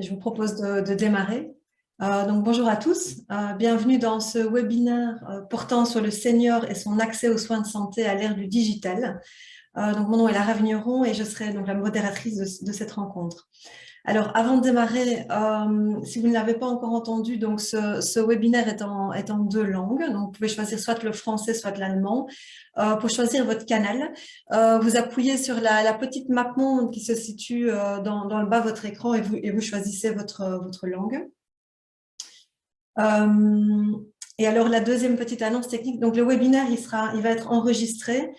et je vous propose de démarrer. Donc bonjour à tous, bienvenue dans ce webinaire portant sur le senior et son accès aux soins de santé à l'ère du digital. Donc mon nom est Lara Vigneron et je serai donc la modératrice de cette rencontre. Alors, avant de démarrer, si vous ne l'avez pas encore entendu, donc ce webinaire est en deux langues. Donc, vous pouvez choisir soit le français, soit l'allemand. Pour choisir votre canal, vous appuyez sur la petite map monde qui se situe dans le bas de votre écran et vous choisissez votre langue. Et alors, la deuxième petite annonce technique, donc le webinaire, il va être enregistré.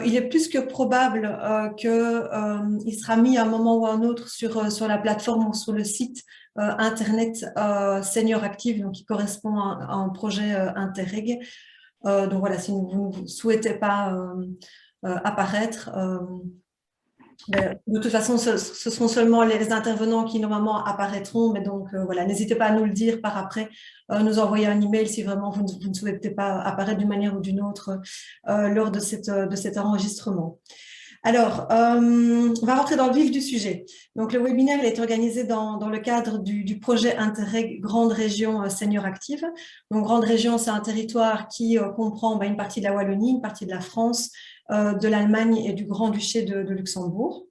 Il est plus que probable qu'il sera mis à un moment ou à un autre sur la plateforme ou sur le site internet Senior Active, donc qui correspond à un projet Interreg. Donc voilà, si vous ne souhaitez pas apparaître, de toute façon, ce seront seulement les intervenants qui normalement apparaîtront, mais donc voilà, n'hésitez pas à nous le dire par après, nous envoyer un email si vraiment vous ne souhaitez pas apparaître d'une manière ou d'une autre lors de cet enregistrement. Alors, on va rentrer dans le vif du sujet. Donc, le webinaire est organisé dans le cadre du projet Interreg Grande Région Senior Active. Donc, Grande Région, c'est un territoire qui comprend une partie de la Wallonie, une partie de la France, de l'Allemagne et du Grand-Duché de Luxembourg.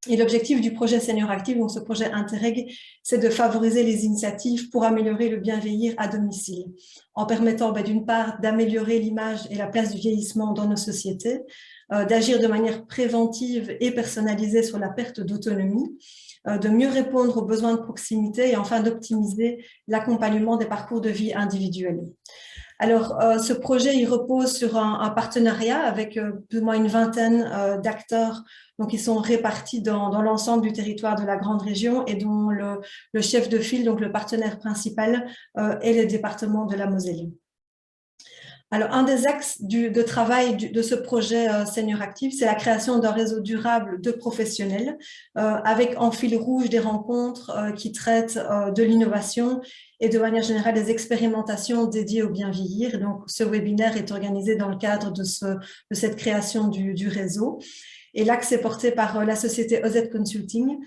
Et l'objectif du projet Senior Active, donc ce projet Interreg, c'est de favoriser les initiatives pour améliorer le bien vieillir à domicile, en permettant d'une part d'améliorer l'image et la place du vieillissement dans nos sociétés, d'agir de manière préventive et personnalisée sur la perte d'autonomie, de mieux répondre aux besoins de proximité et enfin d'optimiser l'accompagnement des parcours de vie individuels. Alors, ce projet, il repose sur un partenariat avec plus ou moins une vingtaine d'acteurs, donc ils sont répartis dans l'ensemble du territoire de la grande région et dont le chef de file, donc le partenaire principal, est le département de la Moselle. Alors, un des axes de travail de ce projet Senior Active, c'est la création d'un réseau durable de professionnels avec en fil rouge des rencontres qui traitent de l'innovation et de manière générale des expérimentations dédiées au bien vieillir. Donc, ce webinaire est organisé dans le cadre de cette création du réseau. Et l'axe est porté par la société OZ Consulting,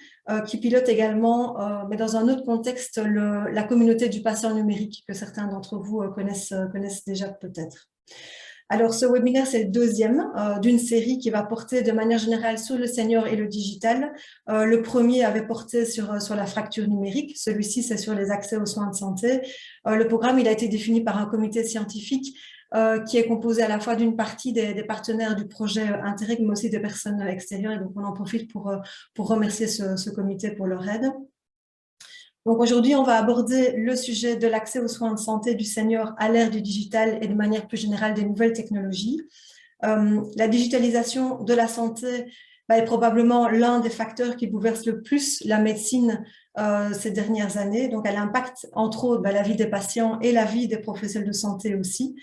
qui pilote également, mais dans un autre contexte, la communauté du patient numérique, que certains d'entre vous connaissent déjà peut-être. Alors, ce webinaire, c'est le deuxième d'une série qui va porter de manière générale sur le senior et le digital. Le premier avait porté sur la fracture numérique. Celui-ci, c'est sur les accès aux soins de santé. Le programme, il a été défini par un comité scientifique qui est composé à la fois d'une partie des partenaires du projet Interreg, mais aussi des personnes extérieures. Et donc, on en profite pour remercier ce comité pour leur aide. Donc aujourd'hui, on va aborder le sujet de l'accès aux soins de santé du senior à l'ère du digital et de manière plus générale des nouvelles technologies. La digitalisation de la santé est probablement l'un des facteurs qui bouleverse le plus la médecine ces dernières années. Donc elle impacte entre autres la vie des patients et la vie des professionnels de santé aussi.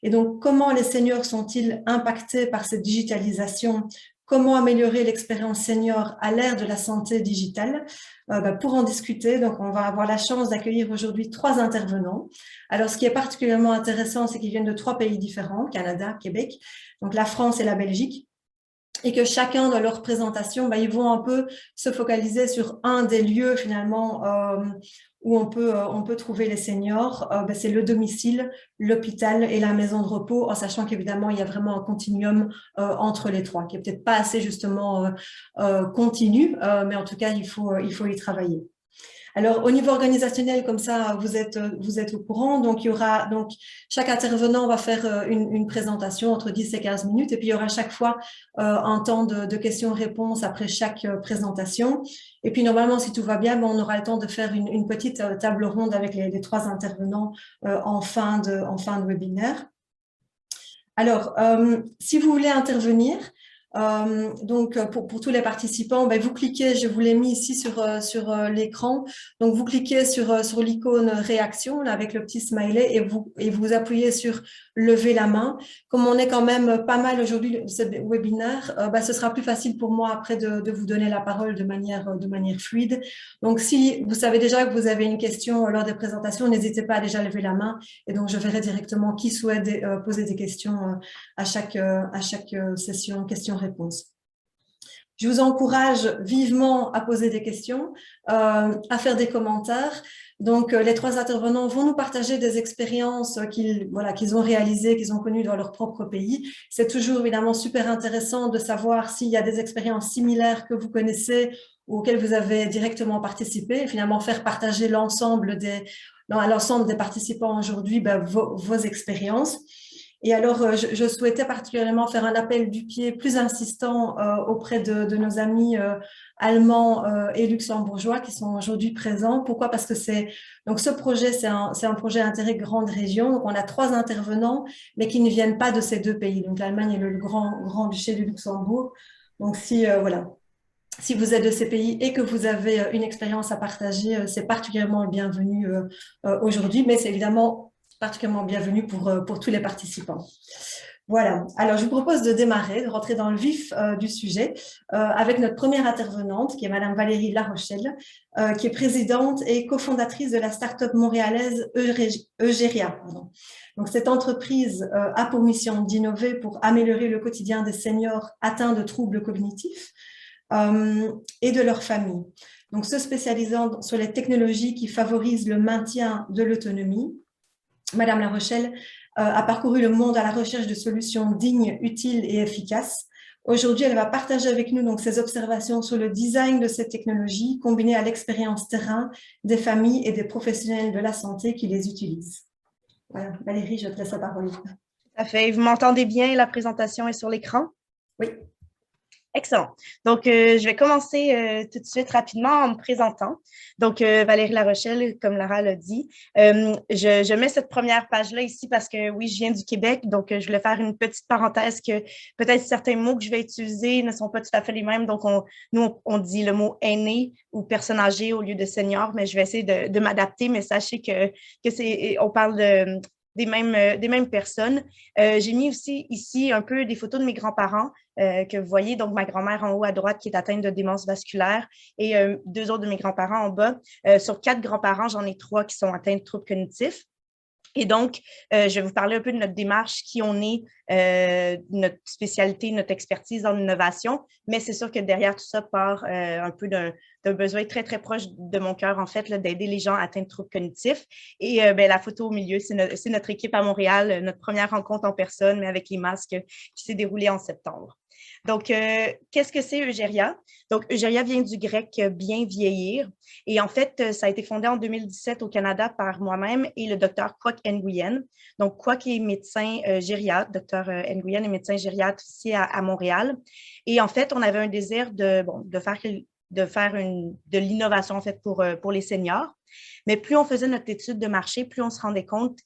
Et donc, comment les seniors sont-ils impactés par cette digitalisation? Comment améliorer l'expérience senior à l'ère de la santé digitale? Pour en discuter, donc on va avoir la chance d'accueillir aujourd'hui 3 intervenants. Alors, ce qui est particulièrement intéressant, c'est qu'ils viennent de 3 pays différents, Canada, Québec, donc la France et la Belgique, et que chacun dans leur présentation, ils vont un peu se focaliser sur un des lieux finalement où on peut trouver les seniors. C'est le domicile, l'hôpital et la maison de repos, en sachant qu'évidemment, il y a vraiment un continuum entre les 3, qui n'est peut-être pas assez justement continu, mais en tout cas, il faut y travailler. Alors, au niveau organisationnel, comme ça, vous êtes au courant. Donc, il y aura, chaque intervenant va faire une présentation entre 10 et 15 minutes. Et puis, il y aura chaque fois un temps de questions-réponses après chaque présentation. Et puis, normalement, si tout va bien, on aura le temps de faire une petite table ronde avec les 3 intervenants en fin de webinaire. Alors, si vous voulez intervenir, donc pour tous les participants, vous cliquez, je vous l'ai mis ici sur l'écran, donc vous cliquez sur l'icône réaction là, avec le petit smiley et vous appuyez sur lever la main. Comme on est quand même pas mal aujourd'hui ce webinaire, ce sera plus facile pour moi après de vous donner la parole de manière fluide. Donc si vous savez déjà que vous avez une question lors des présentations, n'hésitez pas à déjà lever la main et donc je verrai directement qui souhaite poser des questions à chaque session questions-réponses. Je vous encourage vivement à poser des questions, à faire des commentaires. Donc, les trois intervenants vont nous partager des expériences qu'ils ont réalisées, qu'ils ont connues dans leur propre pays. C'est toujours évidemment super intéressant de savoir s'il y a des expériences similaires que vous connaissez ou auxquelles vous avez directement participé, et finalement faire partager l'ensemble des participants aujourd'hui vos expériences. Et alors, je souhaitais particulièrement faire un appel du pied plus insistant auprès de nos amis allemands et luxembourgeois qui sont aujourd'hui présents. Pourquoi? Parce que donc ce projet, c'est un projet intégré grande région. Donc, on a 3 intervenants, mais qui ne viennent pas de ces 2 pays, donc l'Allemagne et le Grand-Duché du Luxembourg. Donc, si vous êtes de ces pays et que vous avez une expérience à partager, c'est particulièrement le bienvenu aujourd'hui, mais c'est évidemment particulièrement bienvenu pour tous les participants. Voilà, alors je vous propose de démarrer, de rentrer dans le vif du sujet avec notre première intervenante, qui est Madame Valérie Larochelle, qui est présidente et cofondatrice de la start-up montréalaise Eugéria. Donc, cette entreprise a pour mission d'innover pour améliorer le quotidien des seniors atteints de troubles cognitifs et de leur famille. Donc, se spécialisant sur les technologies qui favorisent le maintien de l'autonomie, Madame Larochelle a parcouru le monde à la recherche de solutions dignes, utiles et efficaces. Aujourd'hui, elle va partager avec nous donc ses observations sur le design de ces technologies combinées à l'expérience terrain des familles et des professionnels de la santé qui les utilisent. Voilà, Valérie, je te laisse la parole. Tout à fait. Vous m'entendez bien? La présentation est sur l'écran? Oui. Excellent. Donc, je vais commencer tout de suite rapidement en me présentant. Donc, Valérie Larochelle, comme Lara l'a dit, je mets cette première page-là ici parce que, oui, je viens du Québec, donc je voulais faire une petite parenthèse que peut-être certains mots que je vais utiliser ne sont pas tout à fait les mêmes. Donc, on dit le mot aîné ou personne âgée au lieu de senior, mais je vais essayer de m'adapter, mais sachez on parle des mêmes personnes. J'ai mis aussi ici un peu des photos de mes grands-parents que vous voyez, donc ma grand-mère en haut à droite qui est atteinte de démence vasculaire et 2 autres de mes grands-parents en bas. Sur 4 grands-parents, j'en ai 3 qui sont atteints de troubles cognitifs. Et donc, je vais vous parler un peu de notre démarche, qui on est, notre spécialité, notre expertise dans l'innovation. Mais c'est sûr que derrière tout ça part un peu d'un besoin très, très proche de mon cœur, en fait, d'aider les gens atteints de troubles cognitifs. Et la photo au milieu, c'est notre équipe à Montréal, notre première rencontre en personne, mais avec les masques qui s'est déroulée en septembre. Donc, qu'est-ce que c'est Eugéria? Donc, Eugéria vient du grec bien vieillir. Et en fait, ça a été fondé en 2017 au Canada par moi-même et le docteur Kwok Nguyen. Donc, Kwok est médecin gériatre, docteur Nguyen est médecin gériatre ici à Montréal. Et en fait, on avait un désir de faire de l'innovation en fait pour les seniors. Mais plus on faisait notre étude de marché, plus on se rendait compte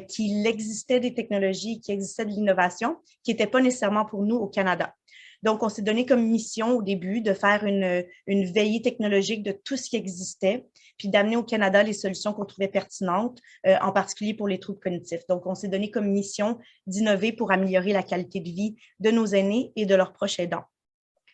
qu'il existait des technologies, qu'il existait de l'innovation qui n'étaient pas nécessairement pour nous au Canada. Donc, on s'est donné comme mission au début de faire une veillée technologique de tout ce qui existait, puis d'amener au Canada les solutions qu'on trouvait pertinentes, en particulier pour les troubles cognitifs. Donc, on s'est donné comme mission d'innover pour améliorer la qualité de vie de nos aînés et de leurs proches aidants.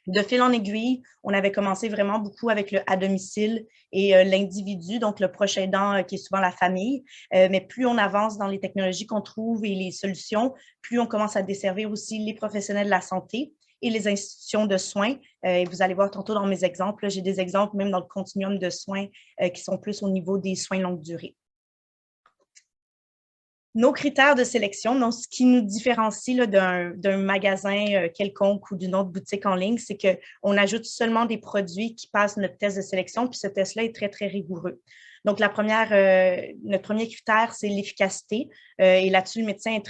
De fil en aiguille, on avait commencé vraiment beaucoup avec le à domicile et l'individu, donc le proche aidant qui est souvent la famille. Mais plus on avance dans les technologies qu'on trouve et les solutions, plus on commence à desservir aussi les professionnels de la santé et les institutions de soins. Et vous allez voir tantôt dans mes exemples, j'ai des exemples même dans le continuum de soins qui sont plus au niveau des soins longue durée. Nos critères de sélection, donc ce qui nous différencie d'un magasin quelconque ou d'une autre boutique en ligne, c'est qu'on ajoute seulement des produits qui passent notre test de sélection, puis ce test-là est très, très rigoureux. Donc, notre premier critère, c'est l'efficacité. Et là-dessus, le médecin est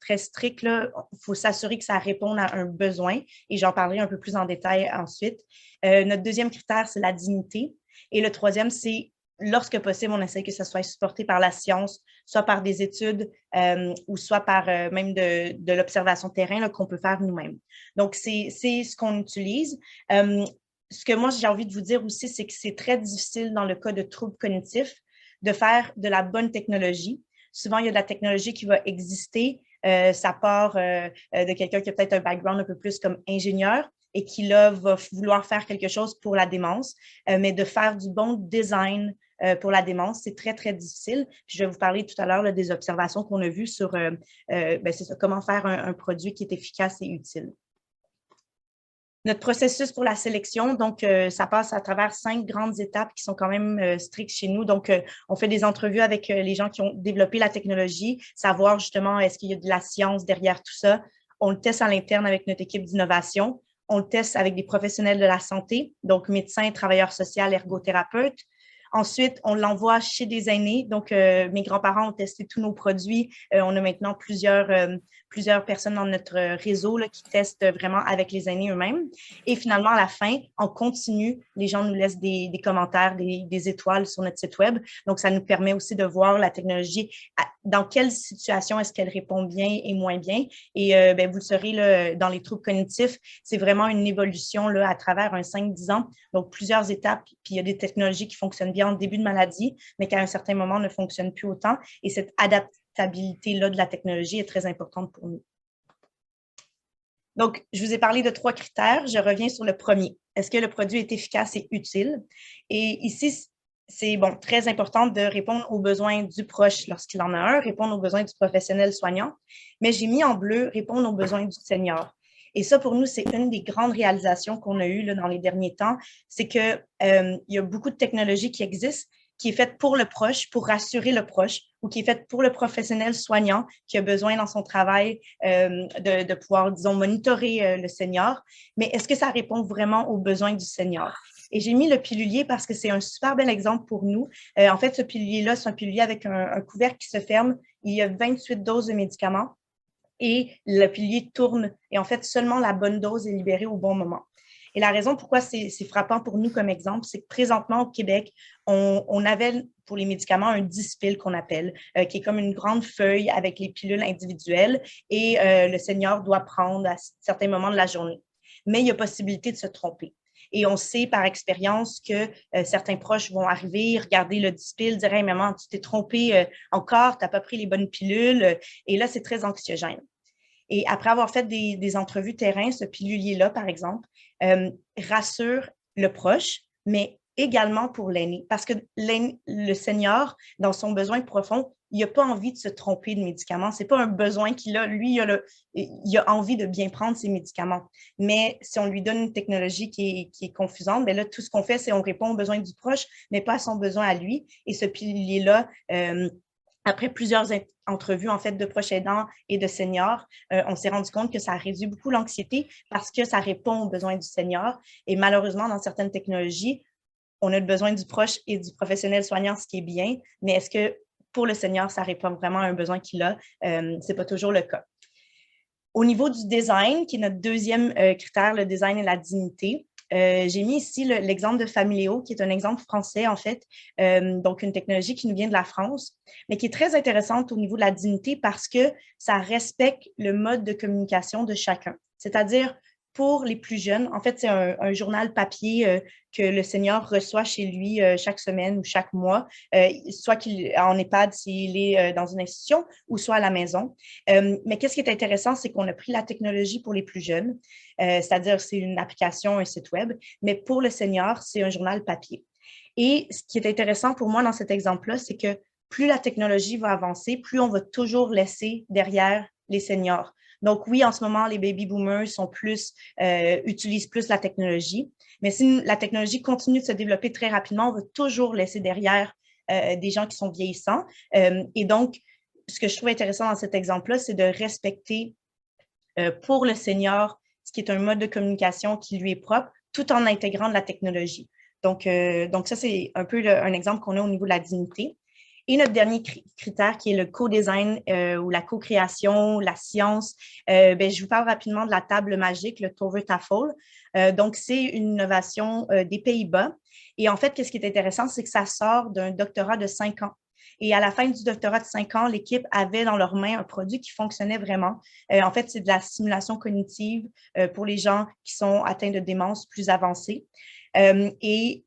très strict. Il faut s'assurer que ça réponde à un besoin. Et j'en parlerai un peu plus en détail ensuite. Notre deuxième critère, c'est la dignité. Et le troisième, c'est lorsque possible, on essaie que ça soit supporté par la science, soit par des études ou soit par même de l'observation de terrain qu'on peut faire nous-mêmes. Donc, c'est ce qu'on utilise. Ce que moi, j'ai envie de vous dire aussi, c'est que c'est très difficile dans le cas de troubles cognitifs de faire de la bonne technologie. Souvent, il y a de la technologie qui va exister. Ça part de quelqu'un qui a peut-être un background un peu plus comme ingénieur et qui, là, va vouloir faire quelque chose pour la démence, mais de faire du bon design pour la démence, c'est très, très difficile. Puis je vais vous parler tout à l'heure des observations qu'on a vues sur c'est ça, comment faire un produit qui est efficace et utile. Notre processus pour la sélection, donc, ça passe à travers 5 grandes étapes qui sont quand même strictes chez nous. Donc, on fait des entrevues avec les gens qui ont développé la technologie, savoir justement est-ce qu'il y a de la science derrière tout ça. On le teste à l'interne avec notre équipe d'innovation. On le teste avec des professionnels de la santé, donc médecins, travailleurs sociaux, ergothérapeutes. Ensuite, on l'envoie chez des aînés. Donc, mes grands-parents ont testé tous nos produits. On a maintenant plusieurs personnes dans notre réseau là, qui testent vraiment avec les aînés eux-mêmes. Et finalement, à la fin, en continu, les gens nous laissent des commentaires, des étoiles sur notre site web. Donc, ça nous permet aussi de voir la technologie, dans quelle situation est-ce qu'elle répond bien et moins bien. Et ben, vous le saurez, là, dans les troubles cognitifs, c'est vraiment une évolution là, à travers un 5-10 ans. Donc, plusieurs étapes. Puis, il y a des technologies qui fonctionnent bien en début de maladie, mais qui à un certain moment ne fonctionnent plus autant. Et cette adaptabilité-là de la technologie est très importante pour nous. Donc, je vous ai parlé de 3 critères. Je reviens sur le premier. Est-ce que le produit est efficace et utile? Et ici, c'est bon, très important de répondre aux besoins du proche lorsqu'il en a un, répondre aux besoins du professionnel soignant. Mais j'ai mis en bleu répondre aux besoins du senior. Et ça, pour nous, c'est une des grandes réalisations qu'on a eues là, dans les derniers temps. C'est qu'il y a beaucoup de technologies qui existent, qui est faite pour le proche, pour rassurer le proche, ou qui est faite pour le professionnel soignant qui a besoin dans son travail de pouvoir, disons, monitorer le senior. Mais est-ce que ça répond vraiment aux besoins du senior? Et j'ai mis le pilulier parce que c'est un super bel exemple pour nous. En fait, ce pilulier-là, c'est un pilulier avec un couvercle qui se ferme. Il y a 28 doses de médicaments et le pilulier tourne. Et en fait, seulement la bonne dose est libérée au bon moment. Et la raison pourquoi c'est frappant pour nous comme exemple, c'est que présentement au Québec, on avait pour les médicaments un dispile qu'on appelle, qui est comme une grande feuille avec les pilules individuelles et le senior doit prendre à certains moments de la journée. Mais il y a possibilité de se tromper. Et on sait par expérience que certains proches vont arriver, regarder le dispile, dire hey, « maman, tu t'es trompée encore, tu n'as pas pris les bonnes pilules. » Et là, c'est très anxiogène. Et après avoir fait des entrevues terrain, ce pilulier-là, par exemple, rassure le proche, mais également pour l'aîné. Parce que le senior, dans son besoin profond, il n'a pas envie de se tromper de médicaments. Ce n'est pas un besoin qu'il a. Lui, il a envie de bien prendre ses médicaments. Mais si on lui donne une technologie qui est confusante, bien là, tout ce qu'on fait, c'est on répond aux besoins du proche, mais pas à son besoin à lui. Et ce pilier-là, après plusieurs entrevues en fait de proches aidants et de seniors, on s'est rendu compte que ça réduit beaucoup l'anxiété parce que ça répond aux besoins du senior. Et malheureusement, dans certaines technologies, on a le besoin du proche et du professionnel soignant, ce qui est bien, mais est-ce que pour le senior, ça répond vraiment à un besoin qu'il a? Ce n'est pas toujours le cas. Au niveau du design, qui est notre deuxième critère, le design et la dignité, j'ai mis ici l'exemple de Familéo, qui est un exemple français, en fait, donc une technologie qui nous vient de la France, mais qui est très intéressante au niveau de la dignité parce que ça respecte le mode de communication de chacun. C'est-à-dire, pour les plus jeunes, en fait, c'est un journal papier que le senior reçoit chez lui chaque semaine ou chaque mois, soit qu'il en EHPAD s'il est dans une institution ou soit à la maison. Mais qu'est-ce qui est intéressant, c'est qu'on a pris la technologie pour les plus jeunes, c'est-à-dire c'est une application, un site web, mais pour le senior, c'est un journal papier. Et ce qui est intéressant pour moi dans cet exemple-là, c'est que plus la technologie va avancer, plus on va toujours laisser derrière les seniors. Donc oui, en ce moment, les baby boomers utilisent plus la technologie, mais si la technologie continue de se développer très rapidement, on va toujours laisser derrière des gens qui sont vieillissants. Et donc, ce que je trouve intéressant dans cet exemple-là, c'est de respecter pour le senior ce qui est un mode de communication qui lui est propre, tout en intégrant de la technologie. Donc ça, c'est un peu un exemple qu'on a au niveau de la dignité. Et notre dernier critère, qui est le co-design ou la co-création, la science, je vous parle rapidement de la table magique, le Tovertafel. Donc, c'est une innovation des Pays-Bas. Et en fait, ce qui est intéressant, c'est que ça sort d'un doctorat de 5 ans. Et à la fin du doctorat de 5 ans, l'équipe avait dans leurs mains un produit qui fonctionnait vraiment. En fait, c'est de la stimulation cognitive pour les gens qui sont atteints de démence plus avancée. Et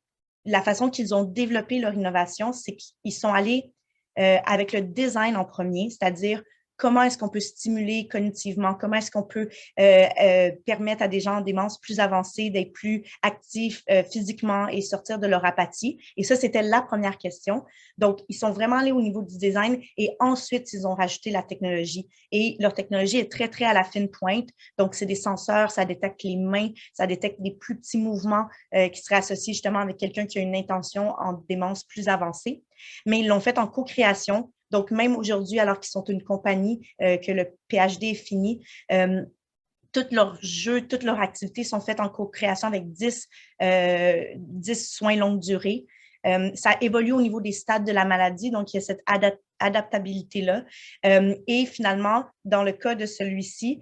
la façon qu'ils ont développé leur innovation, c'est qu'ils sont allés avec le design en premier, c'est-à-dire comment est-ce qu'on peut stimuler cognitivement, comment est-ce qu'on peut permettre à des gens en démence plus avancés d'être plus actifs physiquement et sortir de leur apathie. Et ça, c'était la première question. Donc, ils sont vraiment allés au niveau du design et ensuite, ils ont rajouté la technologie. Et leur technologie est très, très à la fine pointe. Donc, c'est des senseurs, ça détecte les mains, ça détecte des plus petits mouvements qui seraient associés justement avec quelqu'un qui a une intention en démence plus avancée. Mais ils l'ont fait en co-création. Donc, même aujourd'hui, alors qu'ils sont une compagnie, que le PhD est fini, tous leurs jeux, toutes leurs activités sont faites en co-création avec 10 soins longue durée. Ça évolue au niveau des stades de la maladie, donc il y a cette adaptabilité-là. Et finalement, dans le cas de celui-ci,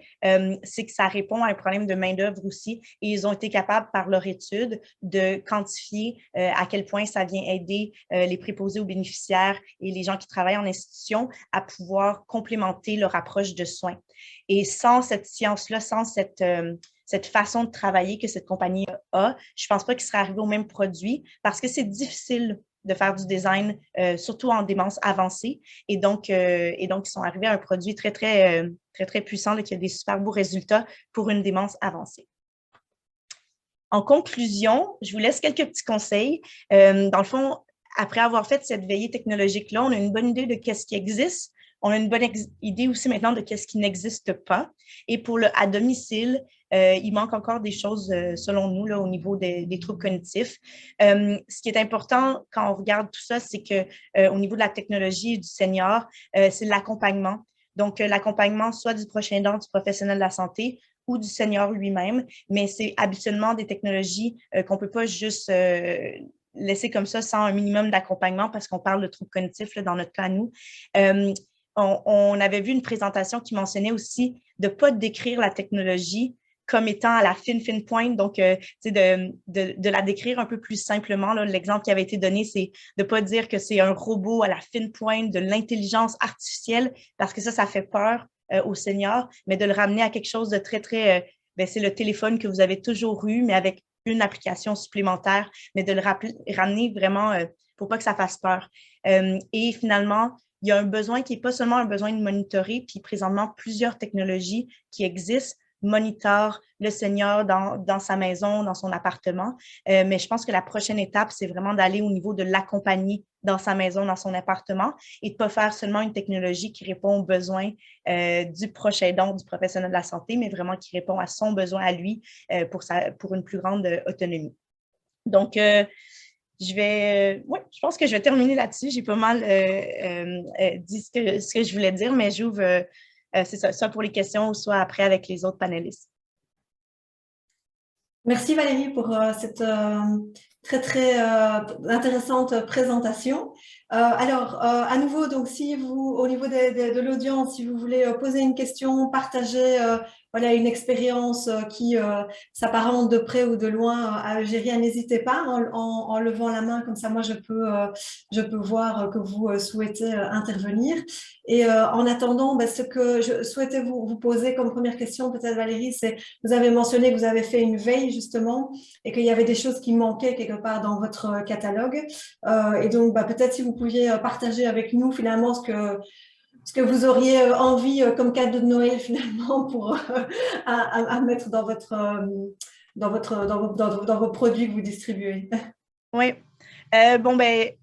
c'est que ça répond à un problème de main-d'œuvre aussi. Et ils ont été capables, par leur étude, de quantifier à quel point ça vient aider les préposés aux bénéficiaires et les gens qui travaillent en institution à pouvoir complémenter leur approche de soins. Et sans cette science-là, sans cette façon de travailler que cette compagnie a, je ne pense pas qu'il serait arrivé au même produit parce que c'est difficile de faire du design, surtout en démence avancée. Et donc, ils sont arrivés à un produit très, très, très, très puissant là, qui a des super beaux résultats pour une démence avancée. En conclusion, je vous laisse quelques petits conseils. Dans le fond, après avoir fait cette veillée technologique-là, on a une bonne idée de qu'est-ce qui existe. On a une bonne idée aussi maintenant de qu'est-ce qui n'existe pas. Et pour le à domicile, il manque encore des choses, selon nous, là, au niveau des troubles cognitifs. Ce qui est important quand on regarde tout ça, c'est qu'au niveau de la technologie et du senior, c'est l'accompagnement. Donc, l'accompagnement soit du proche aidant, du professionnel de la santé ou du senior lui-même, mais c'est habituellement des technologies qu'on ne peut pas juste laisser comme ça sans un minimum d'accompagnement parce qu'on parle de troubles cognitifs là, dans notre cas à nous. On avait vu une présentation qui mentionnait aussi de ne pas décrire la technologie comme étant à la fine pointe, donc de la décrire un peu plus simplement. L'exemple qui avait été donné, c'est de ne pas dire que c'est un robot à la fine pointe de l'intelligence artificielle, parce que ça fait peur aux seniors, mais de le ramener à quelque chose de très, très... c'est le téléphone que vous avez toujours eu, mais avec une application supplémentaire, mais de le ramener vraiment pour pas que ça fasse peur. Et finalement, il y a un besoin qui n'est pas seulement un besoin de monitorer, puis présentement, plusieurs technologies qui existent monitorent le senior dans sa maison, dans son appartement. Mais je pense que la prochaine étape, c'est vraiment d'aller au niveau de l'accompagner dans sa maison, dans son appartement, et de ne pas faire seulement une technologie qui répond aux besoins du proche aidant, du professionnel de la santé, mais vraiment qui répond à son besoin à lui pour une plus grande autonomie. Donc, je pense que je vais terminer là-dessus. J'ai pas mal dit ce que je voulais dire, mais j'ouvre, c'est ça, soit pour les questions ou soit après avec les autres panélistes. Merci Valérie pour cette très très intéressante présentation. Alors, à nouveau, donc si vous, au niveau de l'audience, si vous voulez poser une question, partager voilà une expérience qui s'apparente de près ou de loin à Algérie, n'hésitez pas en levant la main, comme ça moi je peux voir que vous souhaitez intervenir. Et en attendant, ce que je souhaitais vous poser comme première question, peut-être Valérie, c'est vous avez mentionné que vous avez fait une veille justement et qu'il y avait des choses qui manquaient quelque part dans votre catalogue. Et donc, peut-être si vous pouviez partager avec nous finalement ce que vous auriez envie comme cadeau de Noël finalement pour à mettre dans vos produits que vous distribuez. Oui.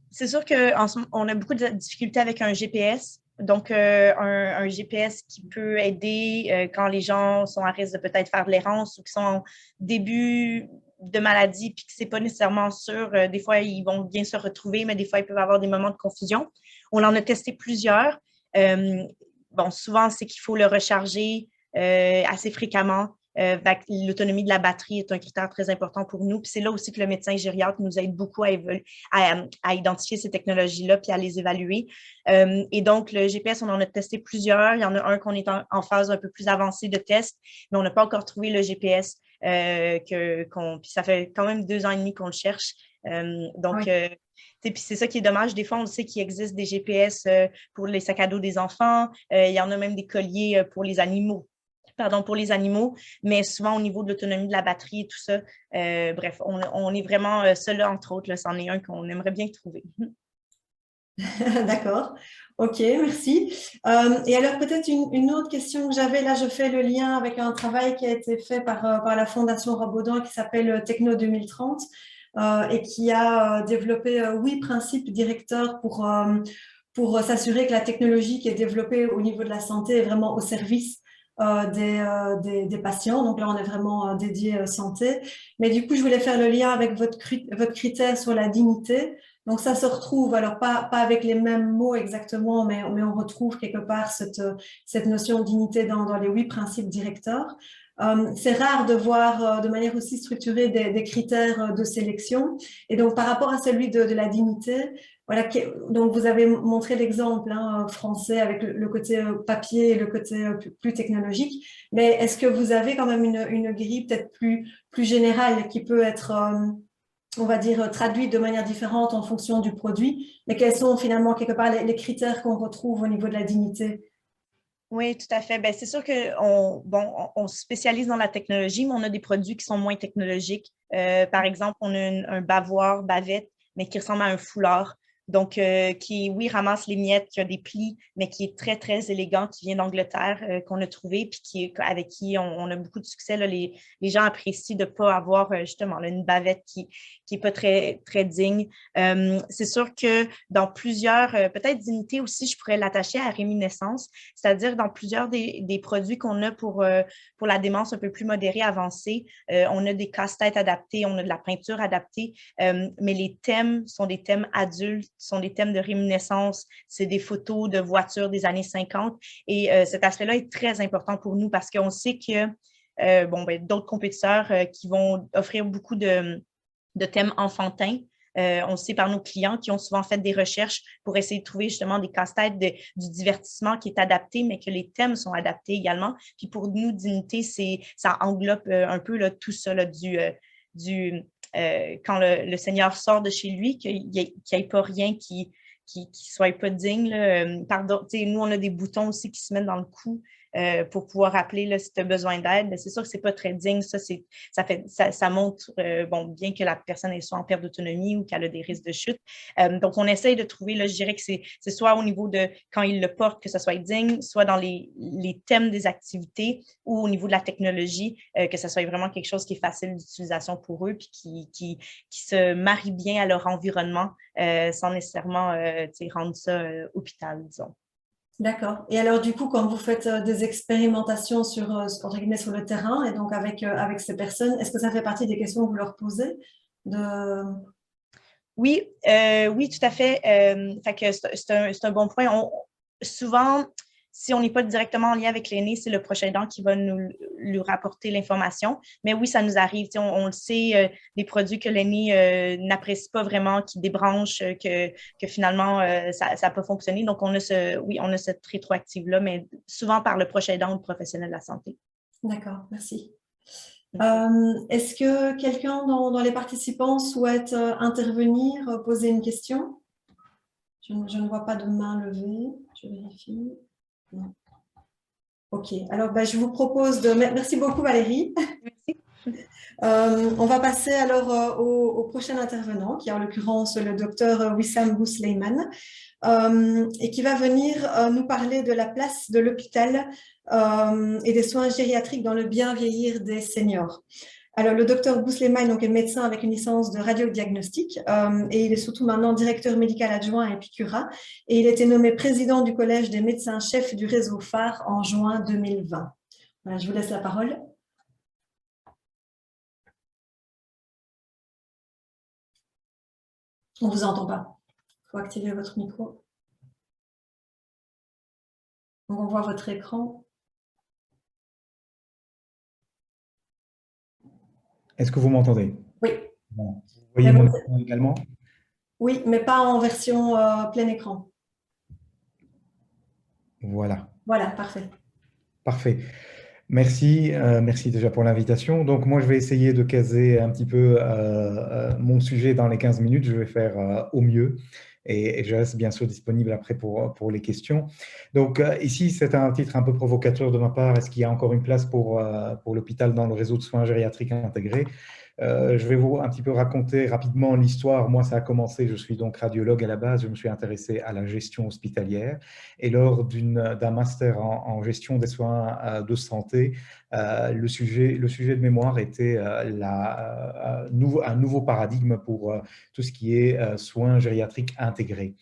C'est sûr qu'on a beaucoup de difficultés avec un GPS. Donc, un GPS qui peut aider quand les gens sont à risque de peut-être faire de l'errance ou qui sont au début de maladie puis que c'est pas nécessairement sûr. Des fois, ils vont bien se retrouver, mais des fois, ils peuvent avoir des moments de confusion. On en a testé plusieurs. Souvent, c'est qu'il faut le recharger assez fréquemment. L'autonomie de la batterie est un critère très important pour nous. Puis c'est là aussi que le médecin gériatre nous aide beaucoup à identifier ces technologies-là puis à les évaluer. Et donc, le GPS, on en a testé plusieurs. Il y en a un qu'on est en phase un peu plus avancée de test, mais on n'a pas encore trouvé le GPS. Puis ça fait quand même 2 ans et demi qu'on le cherche. Puis c'est ça qui est dommage. Des fois, on sait qu'il existe des GPS pour les sacs à dos des enfants. Il y en a même des colliers pour les animaux. Mais souvent au niveau de l'autonomie de la batterie et tout ça, bref, on est vraiment, celui-là, entre autres, c'en est un qu'on aimerait bien trouver. D'accord. Ok, merci. Et alors peut-être une autre question que j'avais, là je fais le lien avec un travail qui a été fait par la Fondation Rabodan qui s'appelle Techno 2030 et qui a développé 8 principes directeurs pour s'assurer que la technologie qui est développée au niveau de la santé est vraiment au service des patients. Donc là, on est vraiment dédié santé. Mais du coup, je voulais faire le lien avec votre critère sur la dignité. Donc ça se retrouve, alors pas avec les mêmes mots exactement, mais on retrouve quelque part cette notion de dignité dans les 8 principes directeurs. C'est rare de voir de manière aussi structurée des critères de sélection. Et donc par rapport à celui de la dignité, voilà, donc vous avez montré l'exemple français avec le côté papier et le côté plus technologique. Mais est-ce que vous avez quand même une grille peut-être plus générale qui peut être on va dire, traduit de manière différente en fonction du produit, mais quels sont finalement quelque part les critères qu'on retrouve au niveau de la dignité? Oui, tout à fait. Ben, c'est sûr qu'on se spécialise dans la technologie, mais on a des produits qui sont moins technologiques. Par exemple, on a un bavoir, bavette, mais qui ressemble à un foulard. Donc, qui, oui, ramasse les miettes, qui a des plis, mais qui est très, très élégant, qui vient d'Angleterre, qu'on a trouvé, puis avec qui on a beaucoup de succès. Là, les gens apprécient de ne pas avoir justement là, une bavette qui n'est pas très, très digne. C'est sûr que dans plusieurs, peut-être dignité aussi, je pourrais l'attacher à réminiscence, c'est-à-dire dans plusieurs des produits qu'on a pour la démence un peu plus modérée, avancée, on a des casse-têtes adaptés, on a de la peinture adaptée, mais les thèmes sont des thèmes adultes, sont des thèmes de réminiscence, c'est des photos de voitures des années 50 et cet aspect-là est très important pour nous parce qu'on sait que d'autres compétiteurs qui vont offrir beaucoup de thèmes enfantins. On sait par nos clients qui ont souvent fait des recherches pour essayer de trouver justement des casse-têtes du divertissement qui est adapté, mais que les thèmes sont adaptés également. Puis pour nous, Dignité, ça englobe un peu là, tout ça là, quand le Seigneur sort de chez lui, qu'il n'y ait pas rien qui soit pas digne. Là. Pardon, nous, on a des boutons aussi qui se mettent dans le cou pour pouvoir appeler là, si tu as besoin d'aide. C'est sûr que ce n'est pas très digne. Ça montre, bien que la personne soit en perte d'autonomie ou qu'elle a des risques de chute. Donc, on essaye de trouver, là, je dirais que c'est soit au niveau de quand il le porte, que ça soit digne, soit dans les thèmes des activités ou au niveau de la technologie, que ça soit vraiment quelque chose qui est facile d'utilisation pour eux puis qui se marie bien à leur environnement sans nécessairement rendre ça hôpital, disons. D'accord. Et alors, du coup, quand vous faites des expérimentations entre guillemets, sur le terrain et donc avec ces personnes, est-ce que ça fait partie des questions que vous leur posez de... Oui, oui, tout à fait. Fait que c'est un bon point. Souvent, si on n'est pas directement en lien avec l'aîné, c'est le prochain aidant qui va lui rapporter l'information. Mais oui, ça nous arrive. On le sait, des produits que l'aîné n'apprécie pas vraiment, qui débranchent, que finalement, ça n'a pas fonctionné. Donc, on a cette rétroactive-là, mais souvent par le prochain aidant ou le professionnel de la santé. D'accord, merci. Okay. Est-ce que quelqu'un dans les participants souhaite intervenir, poser une question? Je ne vois pas de main levée. Je vérifie. Non. Ok, alors je vous propose de... Merci beaucoup Valérie. Merci. On va passer alors au prochain intervenant, qui est en l'occurrence le docteur Wissam Bousleiman, et qui va venir nous parler de la place de l'hôpital et des soins gériatriques dans le bien vieillir des seniors. Alors, le docteur Bousleiman donc, est médecin avec une licence de radiodiagnostic et il est surtout maintenant directeur médical adjoint à Epicura et il a été nommé président du collège des médecins-chefs du réseau phare en juin 2020. Voilà, je vous laisse la parole. On ne vous entend pas. Il faut activer votre micro. Donc, on voit votre écran. Est-ce que vous m'entendez? Oui. Voilà. Vous voyez mon écran également? Oui, mais pas en version plein écran. Voilà. Voilà, parfait. Parfait. Merci, merci déjà pour l'invitation. Donc, moi, je vais essayer de caser un petit peu mon sujet dans les 15 minutes. Je vais faire au mieux et je reste bien sûr disponible après pour les questions. Donc, ici, c'est un titre un peu provocateur de ma part. Est-ce qu'il y a encore une place pour l'hôpital dans le réseau de soins gériatriques intégrés? Je vais vous un petit peu raconter rapidement l'histoire. Moi, ça a commencé, je suis donc radiologue à la base, je me suis intéressé à la gestion hospitalière et lors d'un master en gestion des soins de santé, le sujet de mémoire était un nouveau paradigme pour tout ce qui est soins gériatriques intégrés.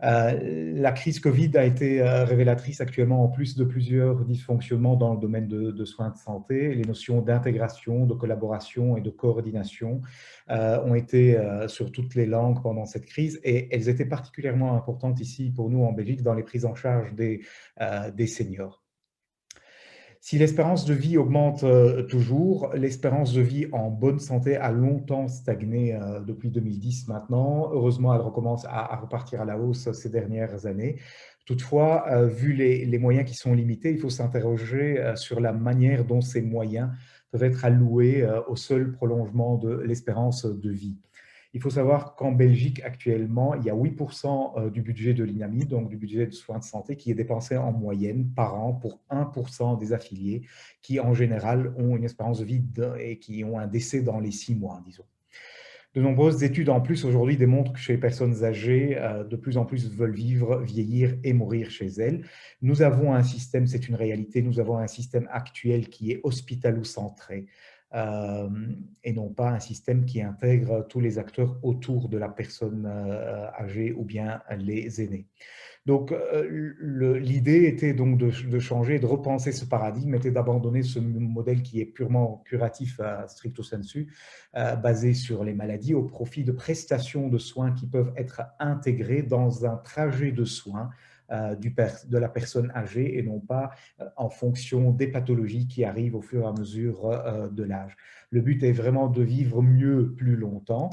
La crise Covid a été révélatrice actuellement, en plus de plusieurs dysfonctionnements dans le domaine de soins de santé. Les notions d'intégration, de collaboration et de coordination ont été sur toutes les langues pendant cette crise et elles étaient particulièrement importantes ici pour nous en Belgique dans les prises en charge des seniors. Si l'espérance de vie augmente toujours, l'espérance de vie en bonne santé a longtemps stagné depuis 2010 maintenant. Heureusement, elle recommence à repartir à la hausse ces dernières années. Toutefois, vu les moyens qui sont limités, il faut s'interroger sur la manière dont ces moyens peuvent être alloués au seul prolongement de l'espérance de vie. Il faut savoir qu'en Belgique, actuellement, il y a 8% du budget de l'INAMI, donc du budget de soins de santé, qui est dépensé en moyenne par an pour 1% des affiliés qui, en général, ont une espérance de vie et qui ont un décès dans les 6 mois, disons. De nombreuses études en plus aujourd'hui démontrent que chez les personnes âgées, de plus en plus veulent vivre, vieillir et mourir chez elles. Nous avons un système, c'est une réalité, nous avons un système actuel qui est hospitalo-centré. Et non pas un système qui intègre tous les acteurs autour de la personne âgée ou bien les aînés. Donc, l'idée était donc de changer, de repenser ce paradigme, était d'abandonner ce modèle qui est purement curatif stricto sensu, basé sur les maladies, au profit de prestations de soins qui peuvent être intégrées dans un trajet de soins de la personne âgée et non pas en fonction des pathologies qui arrivent au fur et à mesure de l'âge. Le but est vraiment de vivre mieux plus longtemps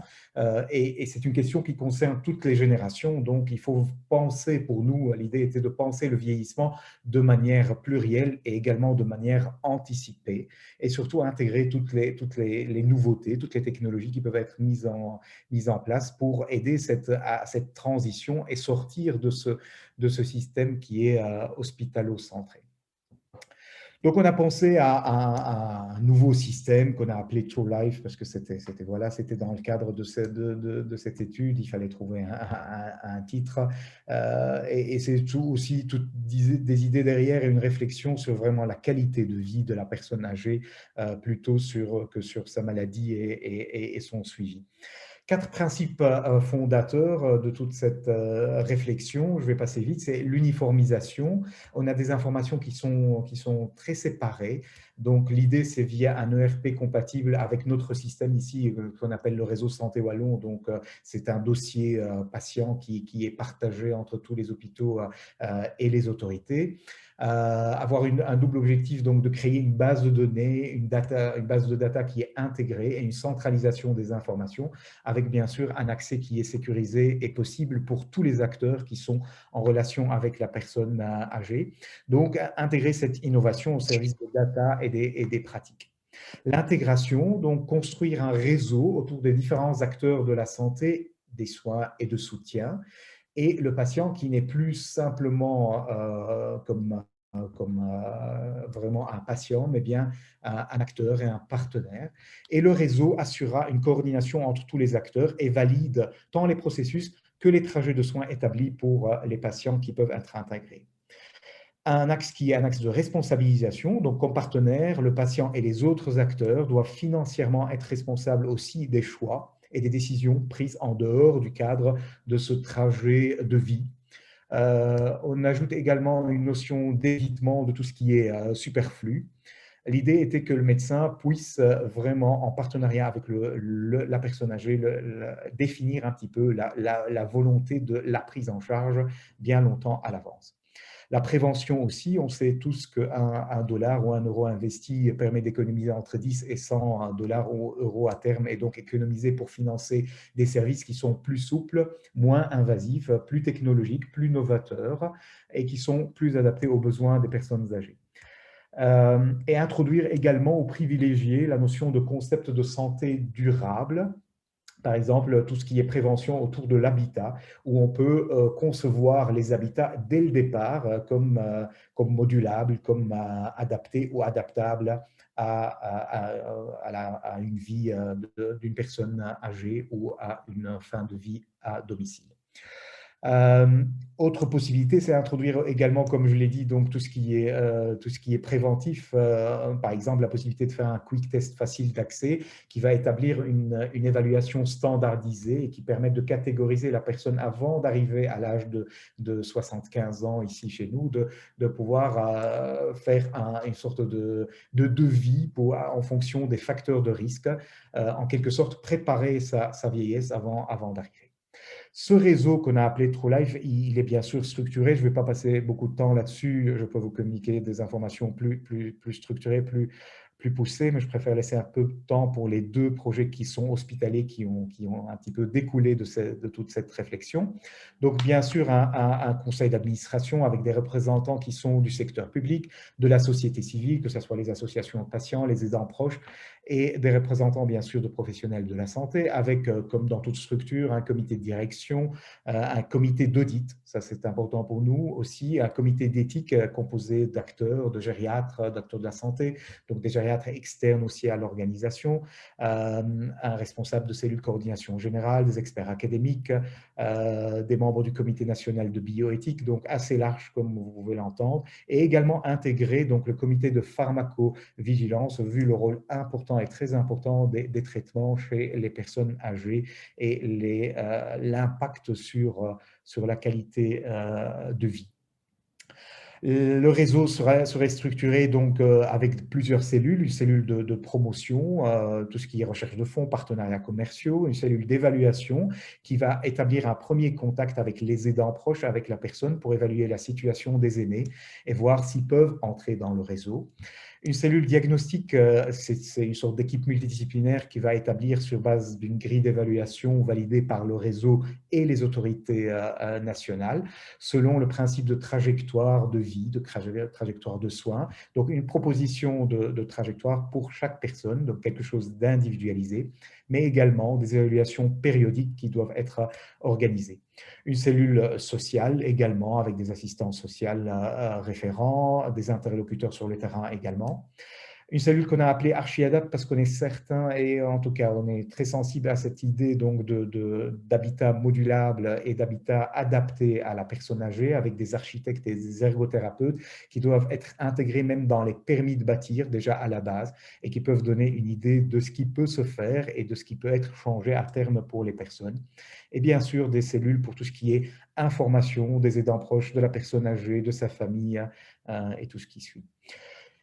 et c'est une question qui concerne toutes les générations. Donc, il faut penser, pour nous, l'idée était de penser le vieillissement de manière plurielle et également de manière anticipée et surtout intégrer toutes les nouveautés, toutes les technologies qui peuvent être mises en place pour aider à cette transition et sortir de ce système qui est hospitalo-centré. Donc, on a pensé à un nouveau système qu'on a appelé True Life parce que c'était dans le cadre de cette étude, il fallait trouver un titre et c'est aussi des idées derrière et une réflexion sur vraiment la qualité de vie de la personne âgée plutôt que sur sa maladie et son suivi. 4 principes fondateurs de toute cette réflexion, je vais passer vite, c'est l'uniformisation. On a des informations qui sont très séparées. Donc, l'idée, c'est via un ERP compatible avec notre système ici, qu'on appelle le réseau Santé Wallon. Donc, c'est un dossier patient qui est partagé entre tous les hôpitaux et les autorités. Avoir un double objectif, donc de créer une base de données, une base de data qui est intégrée et une centralisation des informations avec bien sûr un accès qui est sécurisé et possible pour tous les acteurs qui sont en relation avec la personne âgée. Donc, intégrer cette innovation au service des data et des pratiques. L'intégration, donc construire un réseau autour des différents acteurs de la santé, des soins et de soutien, et le patient qui n'est plus simplement comme vraiment un patient, mais bien un acteur et un partenaire. Et le réseau assurera une coordination entre tous les acteurs et valide tant les processus que les trajets de soins établis pour les patients qui peuvent être intégrés. Un axe qui est un axe de responsabilisation, donc comme partenaire, le patient et les autres acteurs doivent financièrement être responsables aussi des choix et des décisions prises en dehors du cadre de ce trajet de vie. On ajoute également une notion d'évitement de tout ce qui est superflu. L'idée était que le médecin puisse vraiment, en partenariat avec la personne âgée, définir un petit peu la volonté de la prise en charge bien longtemps à l'avance. La prévention aussi, on sait tous qu'un dollar ou un euro investi permet d'économiser entre 10 et 100 dollars ou euros à terme et donc économiser pour financer des services qui sont plus souples, moins invasifs, plus technologiques, plus novateurs et qui sont plus adaptés aux besoins des personnes âgées. Et introduire également ou privilégier la notion de concept de santé durable. Par exemple, tout ce qui est prévention autour de l'habitat, où on peut concevoir les habitats dès le départ comme modulables, comme adaptés ou adaptables à une vie d'une personne âgée ou à une fin de vie à domicile. Autre possibilité, c'est d'introduire également, comme je l'ai dit, donc tout ce qui est préventif, par exemple la possibilité de faire un quick test facile d'accès qui va établir une évaluation standardisée et qui permet de catégoriser la personne avant d'arriver à l'âge de 75 ans ici chez nous, de pouvoir faire une sorte de devis en fonction des facteurs de risque, en quelque sorte préparer sa vieillesse avant d'arriver. Ce réseau qu'on a appelé TrueLife, il est bien sûr structuré. Je ne vais pas passer beaucoup de temps là-dessus. Je peux vous communiquer des informations plus structurées, plus poussées, mais je préfère laisser un peu de temps pour les deux projets qui sont hospitaliers, qui ont un petit peu découlé de toute cette réflexion. Donc, bien sûr, un conseil d'administration avec des représentants qui sont du secteur public, de la société civile, que ce soit les associations de patients, les aidants proches, et des représentants, bien sûr, de professionnels de la santé, avec, comme dans toute structure, un comité de direction, un comité d'audit, ça c'est important pour nous aussi, un comité d'éthique composé d'acteurs, de gériatres, d'acteurs de la santé, donc des gériatres externes aussi à l'organisation, un responsable de cellule coordination générale, des experts académiques, des membres du comité national de bioéthique, donc assez large comme vous pouvez l'entendre, et également intégrer donc le comité de pharmacovigilance, vu le rôle important et très important des traitements chez les personnes âgées et l'impact sur la qualité de vie. Le réseau serait structuré donc avec plusieurs cellules, une cellule de promotion, tout ce qui est recherche de fonds, partenariats commerciaux, une cellule d'évaluation qui va établir un premier contact avec les aidants proches, avec la personne pour évaluer la situation des aînés et voir s'ils peuvent entrer dans le réseau. Une cellule diagnostique, c'est une sorte d'équipe multidisciplinaire qui va établir sur base d'une grille d'évaluation validée par le réseau et les autorités nationales, selon le principe de trajectoire de vie, de trajectoire de soins. Donc, une proposition de trajectoire pour chaque personne, donc quelque chose d'individualisé, mais également des évaluations périodiques qui doivent être organisées. Une cellule sociale également, avec des assistants sociaux référents, des interlocuteurs sur le terrain également. Une cellule qu'on a appelée ArchiAdapt parce qu'on est certain, et en tout cas on est très sensible à cette idée donc d'habitat modulable et d'habitat adapté à la personne âgée, avec des architectes et des ergothérapeutes qui doivent être intégrés même dans les permis de bâtir déjà à la base et qui peuvent donner une idée de ce qui peut se faire et de ce qui peut être changé à terme pour les personnes. Et bien sûr des cellules pour tout ce qui est information des aidants proches, de la personne âgée, de sa famille et tout ce qui suit.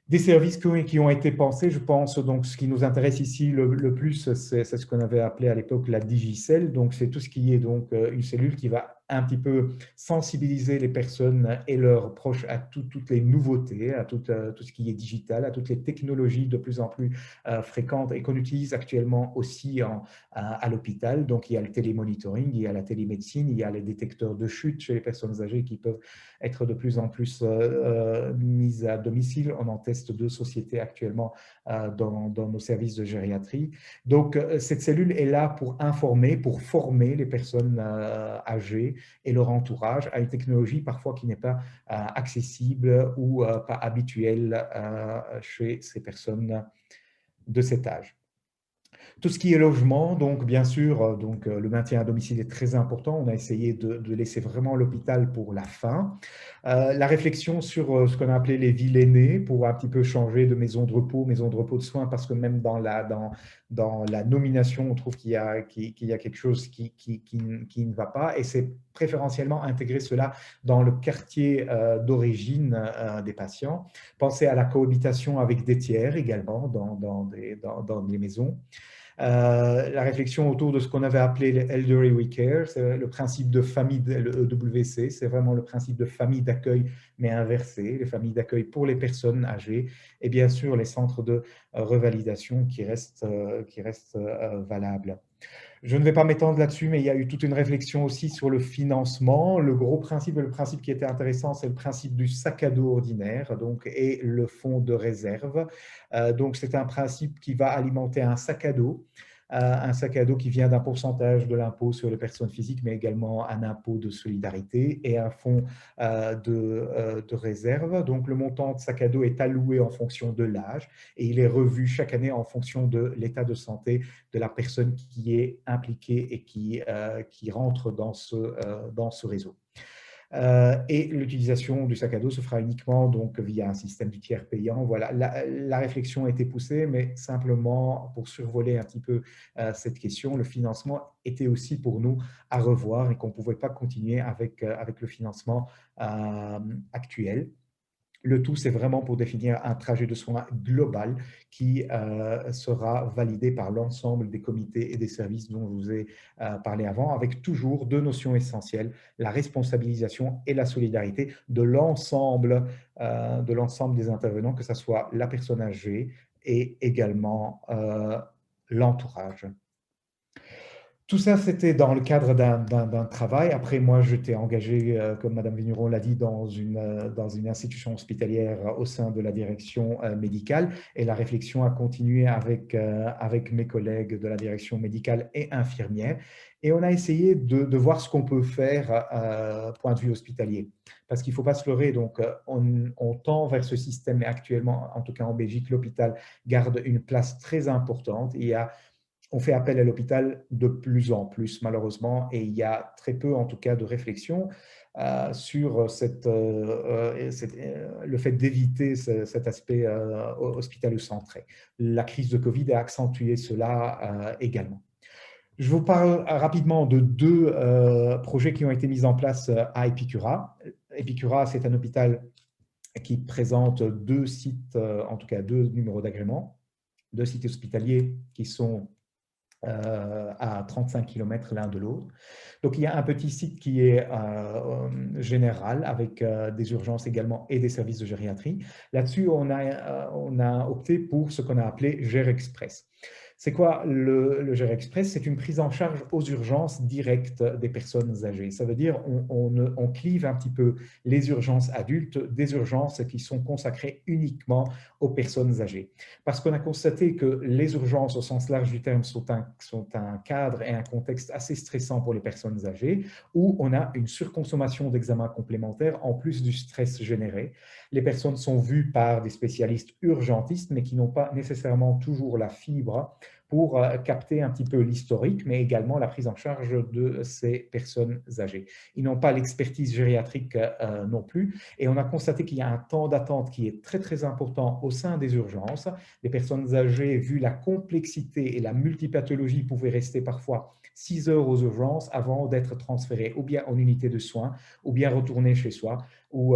Des services qui ont été pensés, je pense, donc ce qui nous intéresse ici le plus, c'est ce qu'on avait appelé à l'époque la Digicell, donc c'est tout ce qui est donc une cellule qui va un petit peu sensibiliser les personnes et leurs proches à toutes les nouveautés, à tout ce qui est digital, à toutes les technologies de plus en plus fréquentes et qu'on utilise actuellement aussi à l'hôpital. Donc, il y a le télémonitoring, il y a la télémédecine, il y a les détecteurs de chute chez les personnes âgées qui peuvent être de plus en plus mises à domicile. On en teste 2 sociétés actuellement dans nos services de gériatrie. Donc, cette cellule est là pour informer, pour former les personnes âgées et leur entourage à une technologie parfois qui n'est pas accessible ou pas habituelle chez ces personnes de cet âge. Tout ce qui est logement, donc bien sûr, le maintien à domicile est très important. On a essayé de laisser vraiment l'hôpital pour la fin. La réflexion sur ce qu'on a appelé les villes aînées pour un petit peu changer de maison de repos de soins, parce que même dans la nomination, on trouve qu'il y a quelque chose qui ne va pas, et c'est préférentiellement intégrer cela dans le quartier d'origine des patients. Pensez à la cohabitation avec des tiers également dans les maisons. La réflexion autour de ce qu'on avait appelé le Elderly We Care, c'est le principe de famille, le EWC, c'est vraiment le principe de famille d'accueil, mais inversé, les familles d'accueil pour les personnes âgées, et bien sûr les centres de revalidation qui restent valables. Je ne vais pas m'étendre là-dessus, mais il y a eu toute une réflexion aussi sur le financement. Le gros principe, et le principe qui était intéressant, c'est le principe du sac à dos ordinaire et le fonds de réserve. Donc, c'est un principe qui va alimenter un sac à dos un sac à dos qui vient d'un pourcentage de l'impôt sur les personnes physiques, mais également un impôt de solidarité et un fonds de réserve. Donc, le montant de sac à dos est alloué en fonction de l'âge et il est revu chaque année en fonction de l'état de santé de la personne qui est impliquée et qui rentre dans ce réseau. Et l'utilisation du sac à dos se fera uniquement donc via un système du tiers payant. Voilà, la réflexion a été poussée, mais simplement pour survoler un petit peu cette question, le financement était aussi pour nous à revoir et qu'on ne pouvait pas continuer avec le financement actuel. Le tout, c'est vraiment pour définir un trajet de soins global qui sera validé par l'ensemble des comités et des services dont je vous ai parlé avant, avec toujours deux notions essentielles, la responsabilisation et la solidarité de l'ensemble des intervenants, que ce soit la personne âgée et également l'entourage. Tout ça, c'était dans le cadre d'un travail. Après, moi, j'étais engagé, comme Madame Vigneron l'a dit, dans une institution hospitalière au sein de la direction médicale. Et la réflexion a continué avec mes collègues de la direction médicale et infirmière. Et on a essayé de voir ce qu'on peut faire point de vue hospitalier. Parce qu'il ne faut pas se leurrer, donc on tend vers ce système. Et actuellement, en tout cas en Belgique, l'hôpital garde une place très importante. On fait appel à l'hôpital de plus en plus, malheureusement, et il y a très peu, en tout cas, de réflexion sur le fait d'éviter cet aspect hospitalo-centré. La crise de Covid a accentué cela également. Je vous parle rapidement de deux projets qui ont été mis en place à Epicura. Epicura, c'est un hôpital qui présente deux sites, en tout cas deux numéros d'agrément, deux sites hospitaliers qui sont à 35 km l'un de l'autre. Donc, il y a un petit site qui est général avec des urgences également et des services de gériatrie. Là-dessus, on a opté pour ce qu'on a appelé GER-Express. C'est quoi le GER-Express? C'est une prise en charge aux urgences directes des personnes âgées. Ça veut dire on clive un petit peu les urgences adultes des urgences qui sont consacrées uniquement aux personnes âgées. Parce qu'on a constaté que les urgences, au sens large du terme, sont un cadre et un contexte assez stressant pour les personnes âgées, où on a une surconsommation d'examens complémentaires en plus du stress généré. Les personnes sont vues par des spécialistes urgentistes, mais qui n'ont pas nécessairement toujours la fibre pour capter un petit peu l'historique, mais également la prise en charge de ces personnes âgées. Ils n'ont pas l'expertise gériatrique non plus, et on a constaté qu'il y a un temps d'attente qui est très, très important au sein des urgences. Les personnes âgées, vu la complexité et la multipathologie, pouvaient rester parfois 6 heures aux urgences avant d'être transférées ou bien en unité de soins, ou bien retourner chez soi, ou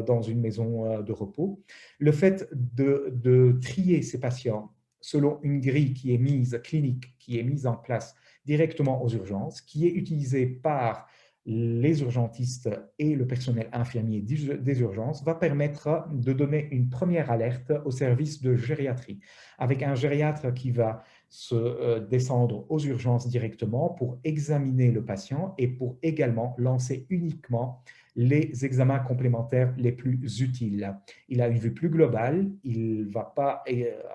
dans une maison de repos. Le fait de trier ces patients selon une grille qui est clinique, qui est mise en place directement aux urgences, qui est utilisée par les urgentistes et le personnel infirmier des urgences, va permettre de donner une première alerte au service de gériatrie, avec un gériatre qui va se descendre aux urgences directement pour examiner le patient et pour également lancer uniquement les examens complémentaires les plus utiles. Il a une vue plus globale, il ne va pas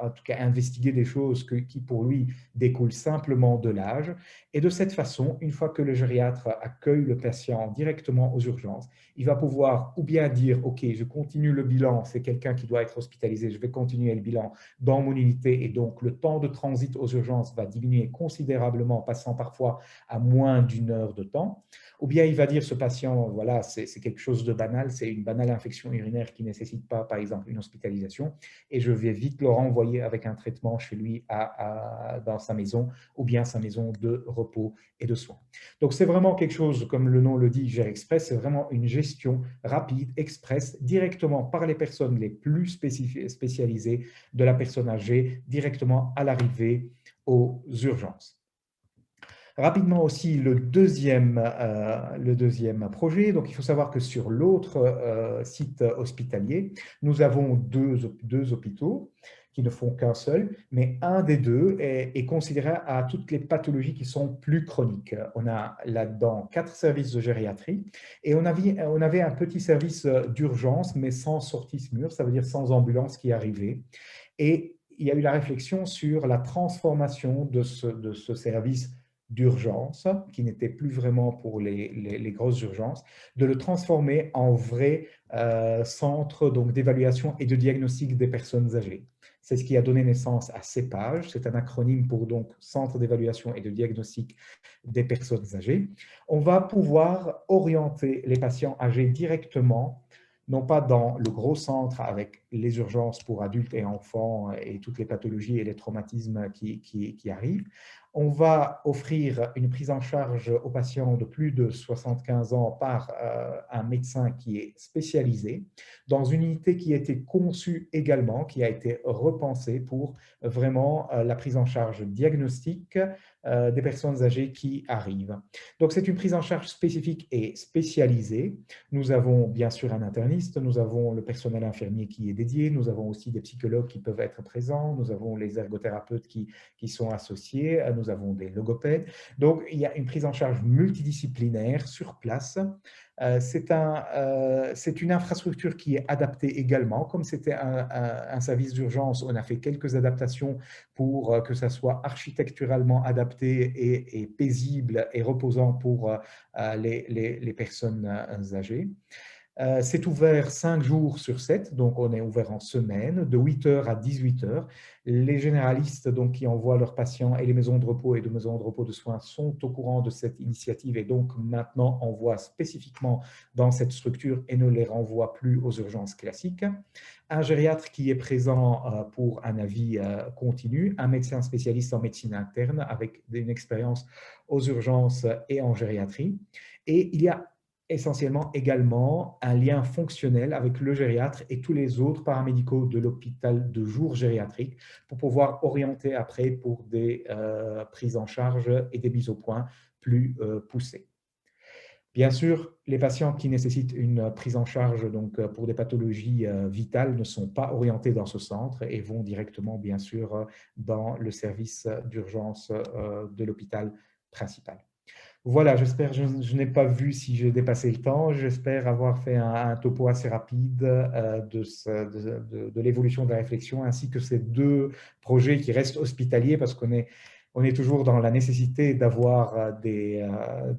en tout cas investiguer des choses qui pour lui découlent simplement de l'âge. Et de cette façon, une fois que le gériatre accueille le patient directement aux urgences, il va pouvoir ou bien dire « Ok, je continue le bilan, c'est quelqu'un qui doit être hospitalisé, je vais continuer le bilan dans mon unité » et donc le temps de transit aux urgences va diminuer considérablement, passant parfois à moins d'1 heure de temps. Ou bien il va dire ce patient, voilà, c'est quelque chose de banal, c'est une banale infection urinaire qui ne nécessite pas, par exemple, une hospitalisation, et je vais vite le renvoyer avec un traitement chez lui dans sa maison, ou bien sa maison de repos et de soins. Donc c'est vraiment quelque chose, comme le nom le dit, GER-Express, c'est vraiment une gestion rapide, express, directement par les personnes les plus spécialisées de la personne âgée, directement à l'arrivée aux urgences. Rapidement aussi, le deuxième projet. Donc, il faut savoir que sur l'autre site hospitalier, nous avons deux hôpitaux qui ne font qu'un seul, mais un des deux est considéré à toutes les pathologies qui sont plus chroniques. On a là-dedans 4 services de gériatrie et on avait un petit service d'urgence, mais sans sortie SMUR, ça veut dire sans ambulance qui arrivait. Et il y a eu la réflexion sur la transformation de ce service d'urgence, qui n'était plus vraiment pour les grosses urgences, de le transformer en vrai centre donc, d'évaluation et de diagnostic des personnes âgées. C'est ce qui a donné naissance à CEPAGE. C'est un acronyme pour donc Centre d'évaluation et de diagnostic des personnes âgées. On va pouvoir orienter les patients âgés directement, non pas dans le gros centre avec les urgences pour adultes et enfants et toutes les pathologies et les traumatismes qui arrivent. On va offrir une prise en charge aux patients de plus de 75 ans par un médecin qui est spécialisé dans une unité qui a été conçue également, qui a été repensée pour vraiment la prise en charge diagnostique des personnes âgées qui arrivent. Donc, c'est une prise en charge spécifique et spécialisée. Nous avons bien sûr un interniste, nous avons le personnel infirmier qui est dédié, nous avons aussi des psychologues qui peuvent être présents, nous avons les ergothérapeutes qui sont associés, nous avons des logopèdes. Donc, il y a une prise en charge multidisciplinaire sur place. C'est une infrastructure qui est adaptée également. Comme c'était un service d'urgence, on a fait quelques adaptations pour que ça soit architecturalement adapté et paisible et reposant pour les personnes âgées. C'est ouvert 5 jours sur 7, donc on est ouvert en semaine, de 8h à 18h. Les généralistes donc, qui envoient leurs patients et les maisons de repos et de maisons de repos de soins sont au courant de cette initiative et donc maintenant envoient spécifiquement dans cette structure et ne les renvoient plus aux urgences classiques. Un gériatre qui est présent pour un avis continu, un médecin spécialiste en médecine interne avec une expérience aux urgences et en gériatrie. Et il y a essentiellement également un lien fonctionnel avec le gériatre et tous les autres paramédicaux de l'hôpital de jour gériatrique pour pouvoir orienter après pour des prises en charge et des mises au point plus poussées. Bien sûr, les patients qui nécessitent une prise en charge donc, pour des pathologies vitales ne sont pas orientés dans ce centre et vont directement, bien sûr, dans le service d'urgence de l'hôpital principal. Voilà, j'espère, je n'ai pas vu si j'ai dépassé le temps, j'espère avoir fait un topo assez rapide de l'évolution de la réflexion, ainsi que ces deux projets qui restent hospitaliers, parce qu'on est toujours dans la nécessité d'avoir des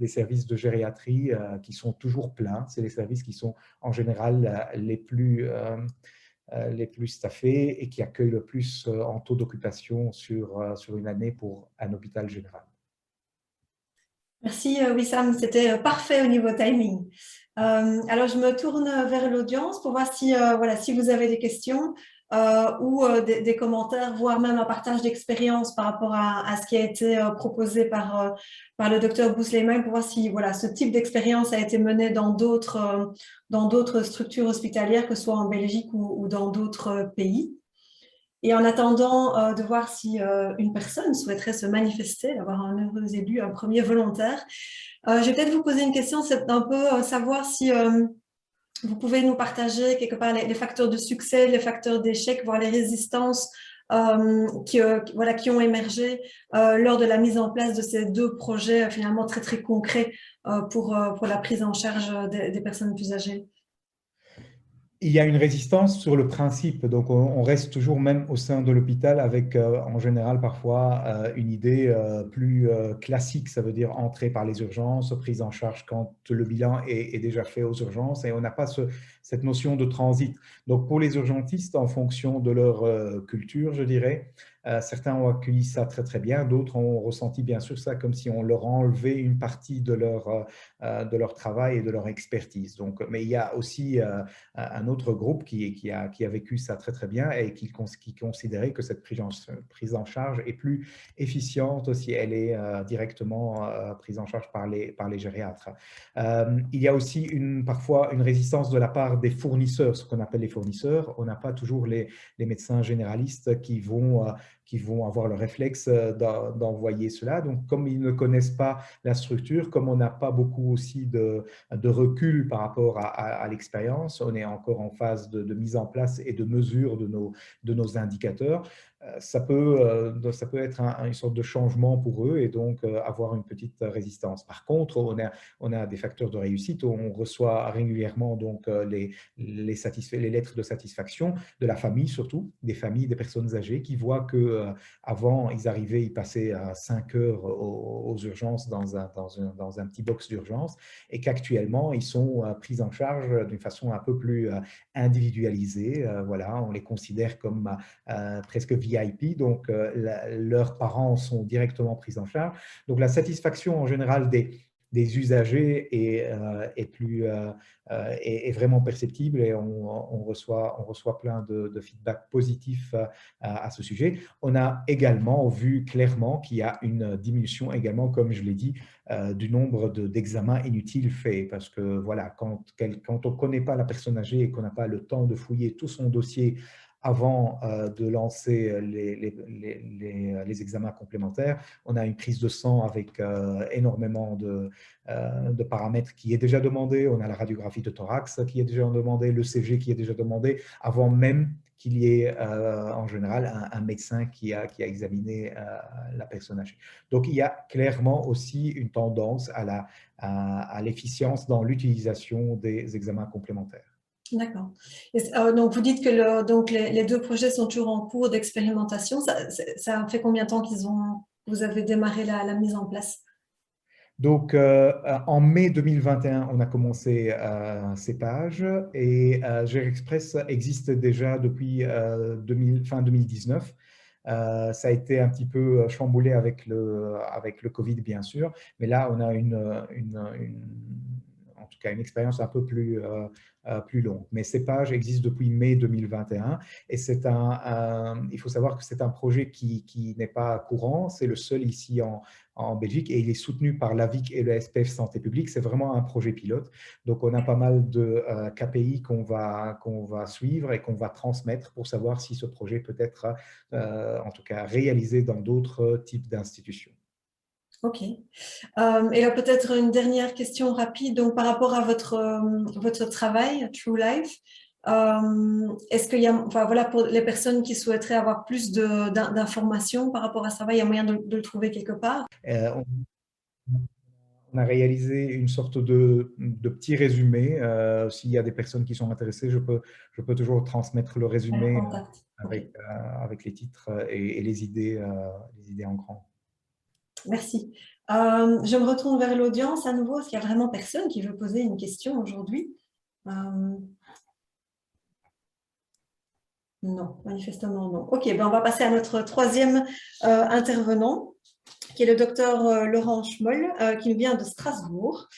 services de gériatrie qui sont toujours pleins. C'est les services qui sont en général les plus staffés et qui accueillent le plus en taux d'occupation sur une année pour un hôpital général. Merci Wissam, c'était parfait au niveau timing. Alors je me tourne vers l'audience pour voir si, voilà, si vous avez des questions ou des commentaires, voire même un partage d'expérience par rapport à ce qui a été proposé par le docteur Bousleiman, pour voir si voilà, ce type d'expérience a été mené dans d'autres structures hospitalières, que ce soit en Belgique ou dans d'autres pays. Et en attendant de voir si une personne souhaiterait se manifester, d'avoir un heureux élu, un premier volontaire, je vais peut-être vous poser une question, c'est un peu savoir si vous pouvez nous partager quelque part les facteurs de succès, les facteurs d'échec, voire les résistances qui ont émergé lors de la mise en place de ces deux projets finalement très, très concrets pour la prise en charge des personnes plus âgées. Il y a une résistance sur le principe, donc on reste toujours même au sein de l'hôpital avec en général parfois une idée plus classique, ça veut dire entrer par les urgences, prise en charge quand le bilan est déjà fait aux urgences et on n'a pas cette notion de transit. Donc pour les urgentistes, en fonction de leur culture, je dirais, certains ont accueilli ça très très bien, d'autres ont ressenti bien sûr ça comme si on leur enlevait une partie de leur travail et de leur expertise. Donc, mais il y a aussi un autre groupe qui a vécu ça très très bien et qui considérait que cette prise en charge est plus efficiente si elle est directement prise en charge par les gériatres. Il y a aussi parfois une résistance de la part des fournisseurs, ce qu'on appelle les fournisseurs. On n'a pas toujours les médecins généralistes qui vont avoir le réflexe d'envoyer cela. Donc, comme ils ne connaissent pas la structure, comme on n'a pas beaucoup aussi de recul par rapport à l'expérience, on est encore en phase de mise en place et de mesure de nos indicateurs. ça peut être une sorte de changement pour eux et donc avoir une petite résistance. Par contre, on a des facteurs de réussite. On reçoit régulièrement donc, les lettres de satisfaction de la famille, surtout des familles, des personnes âgées qui voient qu'avant, ils arrivaient, ils passaient 5 heures aux urgences dans un petit box d'urgence et qu'actuellement, ils sont pris en charge d'une façon un peu plus individualisée. Voilà, on les considère comme presque VIP, donc leurs parents sont directement pris en charge. Donc la satisfaction en général des usagers est vraiment perceptible et on reçoit plein de feedback positifs à ce sujet. On a également vu clairement qu'il y a une diminution également, comme je l'ai dit, du nombre d'examens inutiles faits parce que voilà, quand on ne connaît pas la personne âgée et qu'on n'a pas le temps de fouiller tout son dossier avant de lancer les examens complémentaires, on a une prise de sang avec énormément de paramètres qui est déjà demandé. On a la radiographie de thorax qui est déjà demandée, le CG qui est déjà demandé, avant même qu'il y ait en général un médecin qui a examiné la personne âgée. Donc, il y a clairement aussi une tendance à l'efficience dans l'utilisation des examens complémentaires. D'accord. Donc, vous dites que donc les deux projets sont toujours en cours d'expérimentation. Ça fait combien de temps vous avez démarré la mise en place? Donc, en mai 2021, on a commencé ces pages et GeoExpress existe déjà depuis fin 2019. Ça a été un petit peu chamboulé avec le Covid, bien sûr, mais là, on a en tout cas une expérience un peu plus longue. Mais ces pages existent depuis mai 2021 et il faut savoir que c'est un projet qui n'est pas courant, c'est le seul ici en Belgique et il est soutenu par l'AVIC et le SPF Santé publique. C'est vraiment un projet pilote. Donc, on a pas mal de KPI qu'on va suivre et qu'on va transmettre pour savoir si ce projet peut être en tout cas réalisé dans d'autres types d'institutions. OK. Et là, peut-être une dernière question rapide. Donc, par rapport à votre travail, True Life, est-ce qu'il y a, enfin, voilà, pour les personnes qui souhaiteraient avoir plus d'informations par rapport à ce travail, il y a moyen de le trouver quelque part? On a réalisé une sorte de petit résumé. S'il y a des personnes qui sont intéressées, je peux toujours transmettre le résumé Okay. avec les titres et les idées en grand. Merci. Je me retourne vers l'audience à nouveau. Est-ce qu'il y a vraiment personne qui veut poser une question aujourd'hui? Non, manifestement non. OK, ben on va passer à notre troisième intervenant, qui est le docteur Laurent Schmoll, qui nous vient de Strasbourg.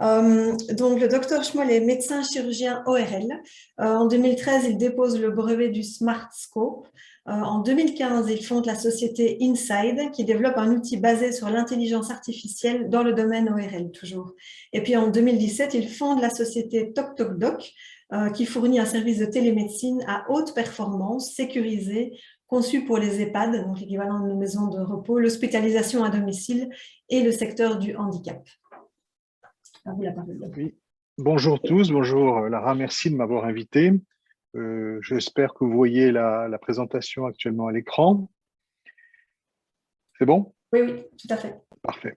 Donc, le docteur Schmoll est médecin chirurgien ORL. En 2013, il dépose le brevet du Smart Scope. En 2015, il fonde la société Inside, qui développe un outil basé sur l'intelligence artificielle dans le domaine ORL, toujours. Et puis, en 2017, il fonde la société TokTokDoc, qui fournit un service de télémédecine à haute performance, sécurisé, conçu pour les EHPAD, donc l'équivalent de nos maisons de repos, l'hospitalisation à domicile et le secteur du handicap. À vous la parole. Oui. Bonjour tous, bonjour Lara, merci de m'avoir invité. J'espère que vous voyez la présentation actuellement à l'écran. C'est bon? Oui, oui, tout à fait. Parfait.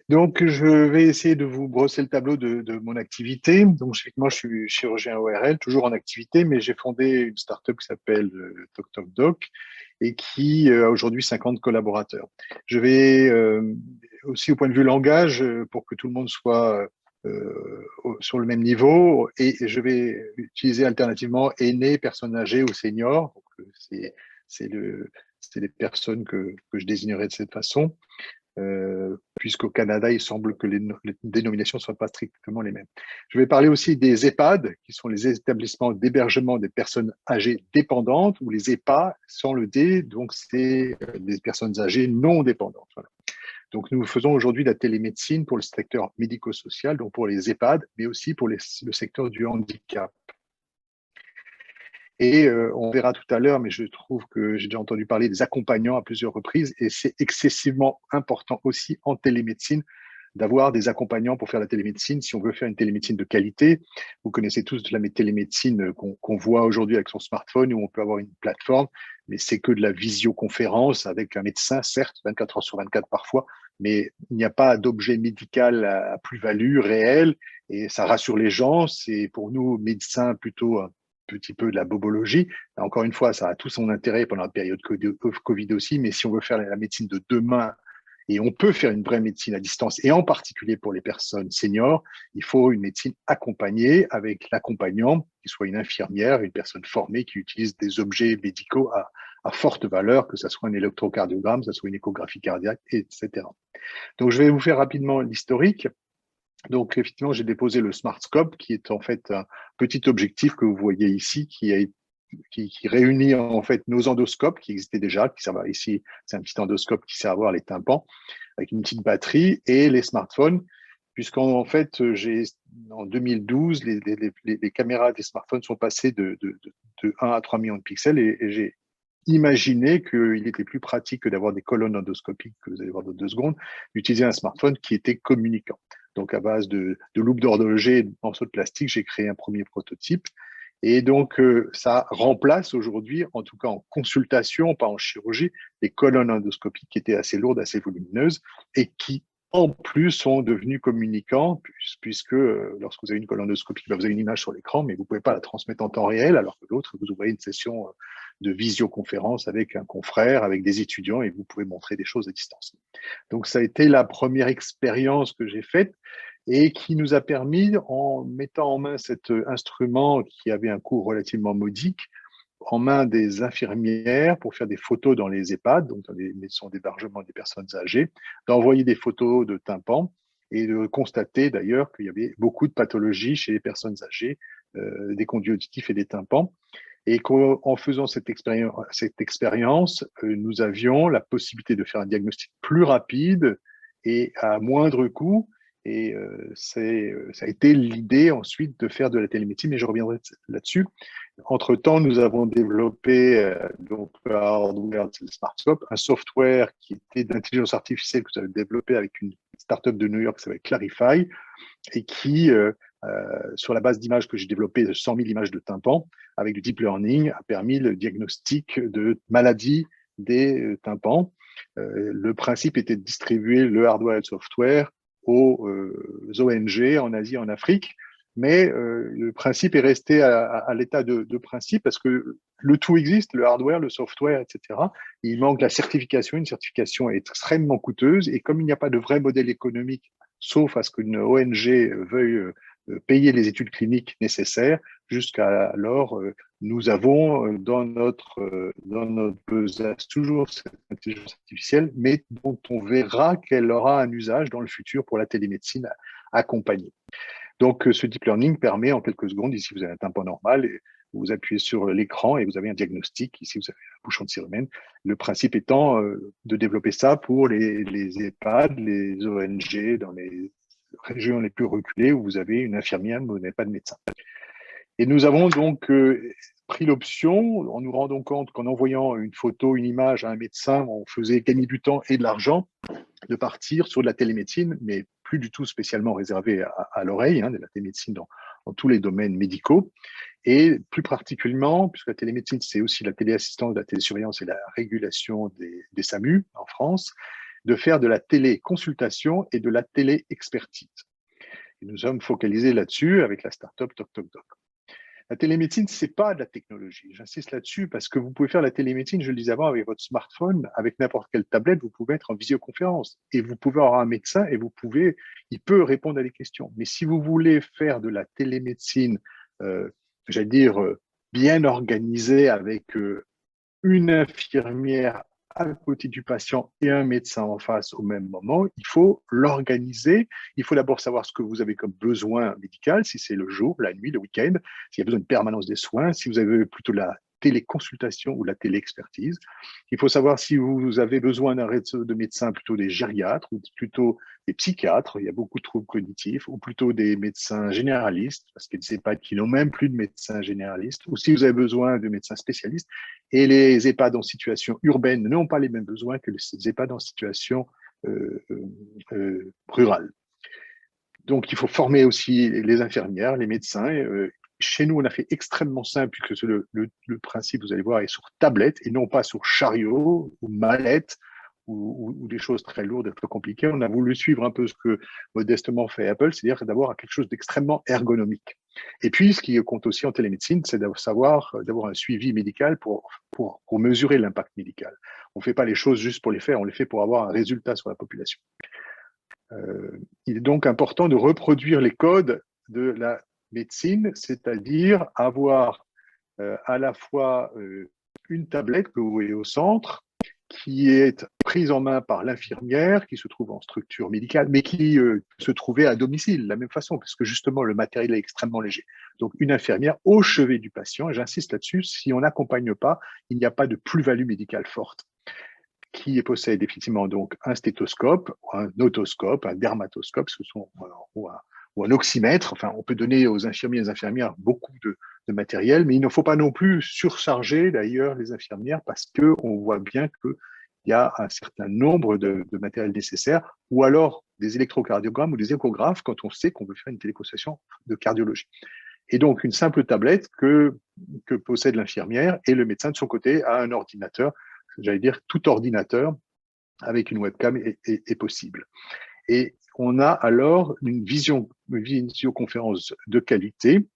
Donc, je vais essayer de vous brosser le tableau de mon activité. Donc, moi, je suis chirurgien ORL, toujours en activité, mais j'ai fondé une start-up qui s'appelle TokTokDoc et qui a aujourd'hui 50 collaborateurs. Je vais aussi, au point de vue langage, pour que tout le monde soit sur le même niveau, et je vais utiliser alternativement aînés, personnes âgées ou seniors. C'est les personnes que je désignerai de cette façon. Puisqu'au Canada, il semble que les dénominations ne soient pas strictement les mêmes. Je vais parler aussi des EHPAD, qui sont les établissements d'hébergement des personnes âgées dépendantes, ou les EHPA sans le D, donc c'est des personnes âgées non dépendantes. Voilà. Donc, nous faisons aujourd'hui la télémédecine pour le secteur médico-social, donc pour les EHPAD, mais aussi pour le secteur du handicap. Et on verra tout à l'heure, mais je trouve que j'ai déjà entendu parler des accompagnants à plusieurs reprises, et c'est excessivement important aussi en télémédecine d'avoir des accompagnants pour faire la télémédecine. Si on veut faire une télémédecine de qualité, vous connaissez tous la télémédecine qu'on voit aujourd'hui avec son smartphone où on peut avoir une plateforme, mais c'est que de la visioconférence avec un médecin, certes, 24 heures sur 24 parfois, mais il n'y a pas d'objet médical à plus-value réelle et ça rassure les gens. C'est pour nous, médecins, plutôt un petit peu de la bobologie. Encore une fois, ça a tout son intérêt pendant la période Covid aussi, mais si on veut faire la médecine de demain, et on peut faire une vraie médecine à distance, et en particulier pour les personnes seniors, il faut une médecine accompagnée avec l'accompagnant, qui soit une infirmière, une personne formée qui utilise des objets médicaux à forte valeur, que ce soit un électrocardiogramme, que ce soit une échographie cardiaque, etc. Donc, je vais vous faire rapidement l'historique. Donc, effectivement, j'ai déposé le SmartScope, qui est en fait un petit objectif que vous voyez ici, qui réunit en fait nos endoscopes qui existaient déjà, qui servent ici, c'est un petit endoscope qui sert à voir les tympans, avec une petite batterie, et les smartphones, puisqu'en fait, en 2012, les caméras des smartphones sont passées de 1 à 3 millions de pixels, et j'ai imaginé qu'il était plus pratique que d'avoir des colonnes endoscopiques que vous allez voir dans 2 secondes, d'utiliser un smartphone qui était communicant. Donc, à base de loupes d'horloger et de morceaux de plastique, j'ai créé un premier prototype. Et donc, ça remplace aujourd'hui, en tout cas en consultation, pas en chirurgie, les colonnes endoscopiques qui étaient assez lourdes, assez volumineuses et qui, en plus, sont devenues communicants puisque lorsque vous avez une colonne endoscopique, vous avez une image sur l'écran, mais vous ne pouvez pas la transmettre en temps réel, alors que l'autre, vous ouvrez une session de visioconférence avec un confrère, avec des étudiants, et vous pouvez montrer des choses à distance. Donc, ça a été la première expérience que j'ai faite et qui nous a permis, en mettant en main cet instrument qui avait un coût relativement modique, en main des infirmières pour faire des photos dans les EHPAD, donc dans les maisons d'hébergement des personnes âgées, d'envoyer des photos de tympans et de constater d'ailleurs qu'il y avait beaucoup de pathologies chez les personnes âgées, des conduits auditifs et des tympans. Et qu'en faisant cette expérience, nous avions la possibilité de faire un diagnostic plus rapide et à moindre coût. Et ça a été l'idée ensuite de faire de la télémédecine, mais je reviendrai là-dessus. Entre-temps, nous avons développé donc le hardware de SmartScope, un software qui était d'intelligence artificielle que nous avons développé avec une startup de New York qui s'appelle Clarify et qui, sur la base d'images que j'ai développées, de 100 000 images de tympan, avec du deep learning, a permis le diagnostic de maladie des tympans. Le principe était de distribuer le hardware et le software aux ONG en Asie, en Afrique, mais le principe est resté à l'état de principe parce que le tout existe, le hardware, le software, etc. Il manque la certification. Une certification est extrêmement coûteuse et comme il n'y a pas de vrai modèle économique, sauf à ce qu'une ONG veuille payer les études cliniques nécessaires, jusqu'à alors, nous avons dans notre besace toujours cette intelligence artificielle, mais dont on verra qu'elle aura un usage dans le futur pour la télémédecine accompagnée. Donc, ce deep learning permet en quelques secondes, ici vous avez un tympan normal, et vous appuyez sur l'écran et vous avez un diagnostic, ici vous avez un bouchon de cérumen. Le principe étant de développer ça pour les EHPAD, les ONG, dans les régions les plus reculées où vous avez une infirmière, mais vous n'avez pas de médecin. Et nous avons donc pris l'option, en nous rendant compte qu'en envoyant une photo, une image à un médecin, on faisait gagner du temps et de l'argent, de partir sur de la télémédecine, mais plus du tout spécialement réservée à l'oreille, de la télémédecine dans tous les domaines médicaux, et plus particulièrement, puisque la télémédecine, c'est aussi la téléassistance, la télésurveillance et la régulation des SAMU en France, de faire de la téléconsultation et de la téléexpertise. Et nous sommes focalisés là-dessus avec la start-up TocTocDoc. La télémédecine, ce n'est pas de la technologie. J'insiste là-dessus parce que vous pouvez faire la télémédecine, je le disais avant, avec votre smartphone, avec n'importe quelle tablette, vous pouvez être en visioconférence et vous pouvez avoir un médecin et il peut répondre à des questions. Mais si vous voulez faire de la télémédecine, j'allais dire, bien organisée avec une infirmière à côté du patient et un médecin en face au même moment, il faut l'organiser. Il faut d'abord savoir ce que vous avez comme besoin médical, si c'est le jour, la nuit, le week-end, s'il y a besoin de permanence des soins, si vous avez plutôt la téléconsultation ou la téléexpertise. Il faut savoir si vous avez besoin d'un réseau de médecins, plutôt des gériatres ou plutôt des psychiatres, il y a beaucoup de troubles cognitifs, ou plutôt des médecins généralistes, parce qu'il y a des EHPAD qui n'ont même plus de médecins généralistes, ou si vous avez besoin de médecins spécialistes. Et les EHPAD en situation urbaine n'ont pas les mêmes besoins que les EHPAD en situation rurale. Donc, il faut former aussi les infirmières, les médecins. Chez nous, on a fait extrêmement simple, puisque le principe, vous allez voir, est sur tablette et non pas sur chariot ou mallette ou des choses très lourdes et très compliquées. On a voulu suivre un peu ce que modestement fait Apple, c'est-à-dire d'avoir quelque chose d'extrêmement ergonomique. Et puis, ce qui compte aussi en télémédecine, c'est d'avoir un suivi médical pour mesurer l'impact médical. On ne fait pas les choses juste pour les faire, on les fait pour avoir un résultat sur la population. Il est donc important de reproduire les codes de la médecine, c'est-à-dire avoir à la fois une tablette que vous voyez au centre, qui est prise en main par l'infirmière, qui se trouve en structure médicale, mais qui se trouvait à domicile de la même façon, parce que justement le matériel est extrêmement léger. Donc une infirmière au chevet du patient, et j'insiste là-dessus, si on n'accompagne pas, il n'y a pas de plus-value médicale forte, qui possède effectivement donc un stéthoscope, un otoscope, un dermatoscope, ou un oxymètre. Enfin, on peut donner aux infirmiers et aux infirmières beaucoup de matériel, mais il ne faut pas non plus surcharger d'ailleurs les infirmières parce qu'on voit bien qu'il y a un certain nombre de matériel nécessaire, ou alors des électrocardiogrammes ou des échographes quand on sait qu'on veut faire une téléconsultation de cardiologie. Et donc, une simple tablette que possède l'infirmière, et le médecin de son côté a un ordinateur. J'allais dire, tout ordinateur avec une webcam est possible. Et on a alors une visioconférence de qualité.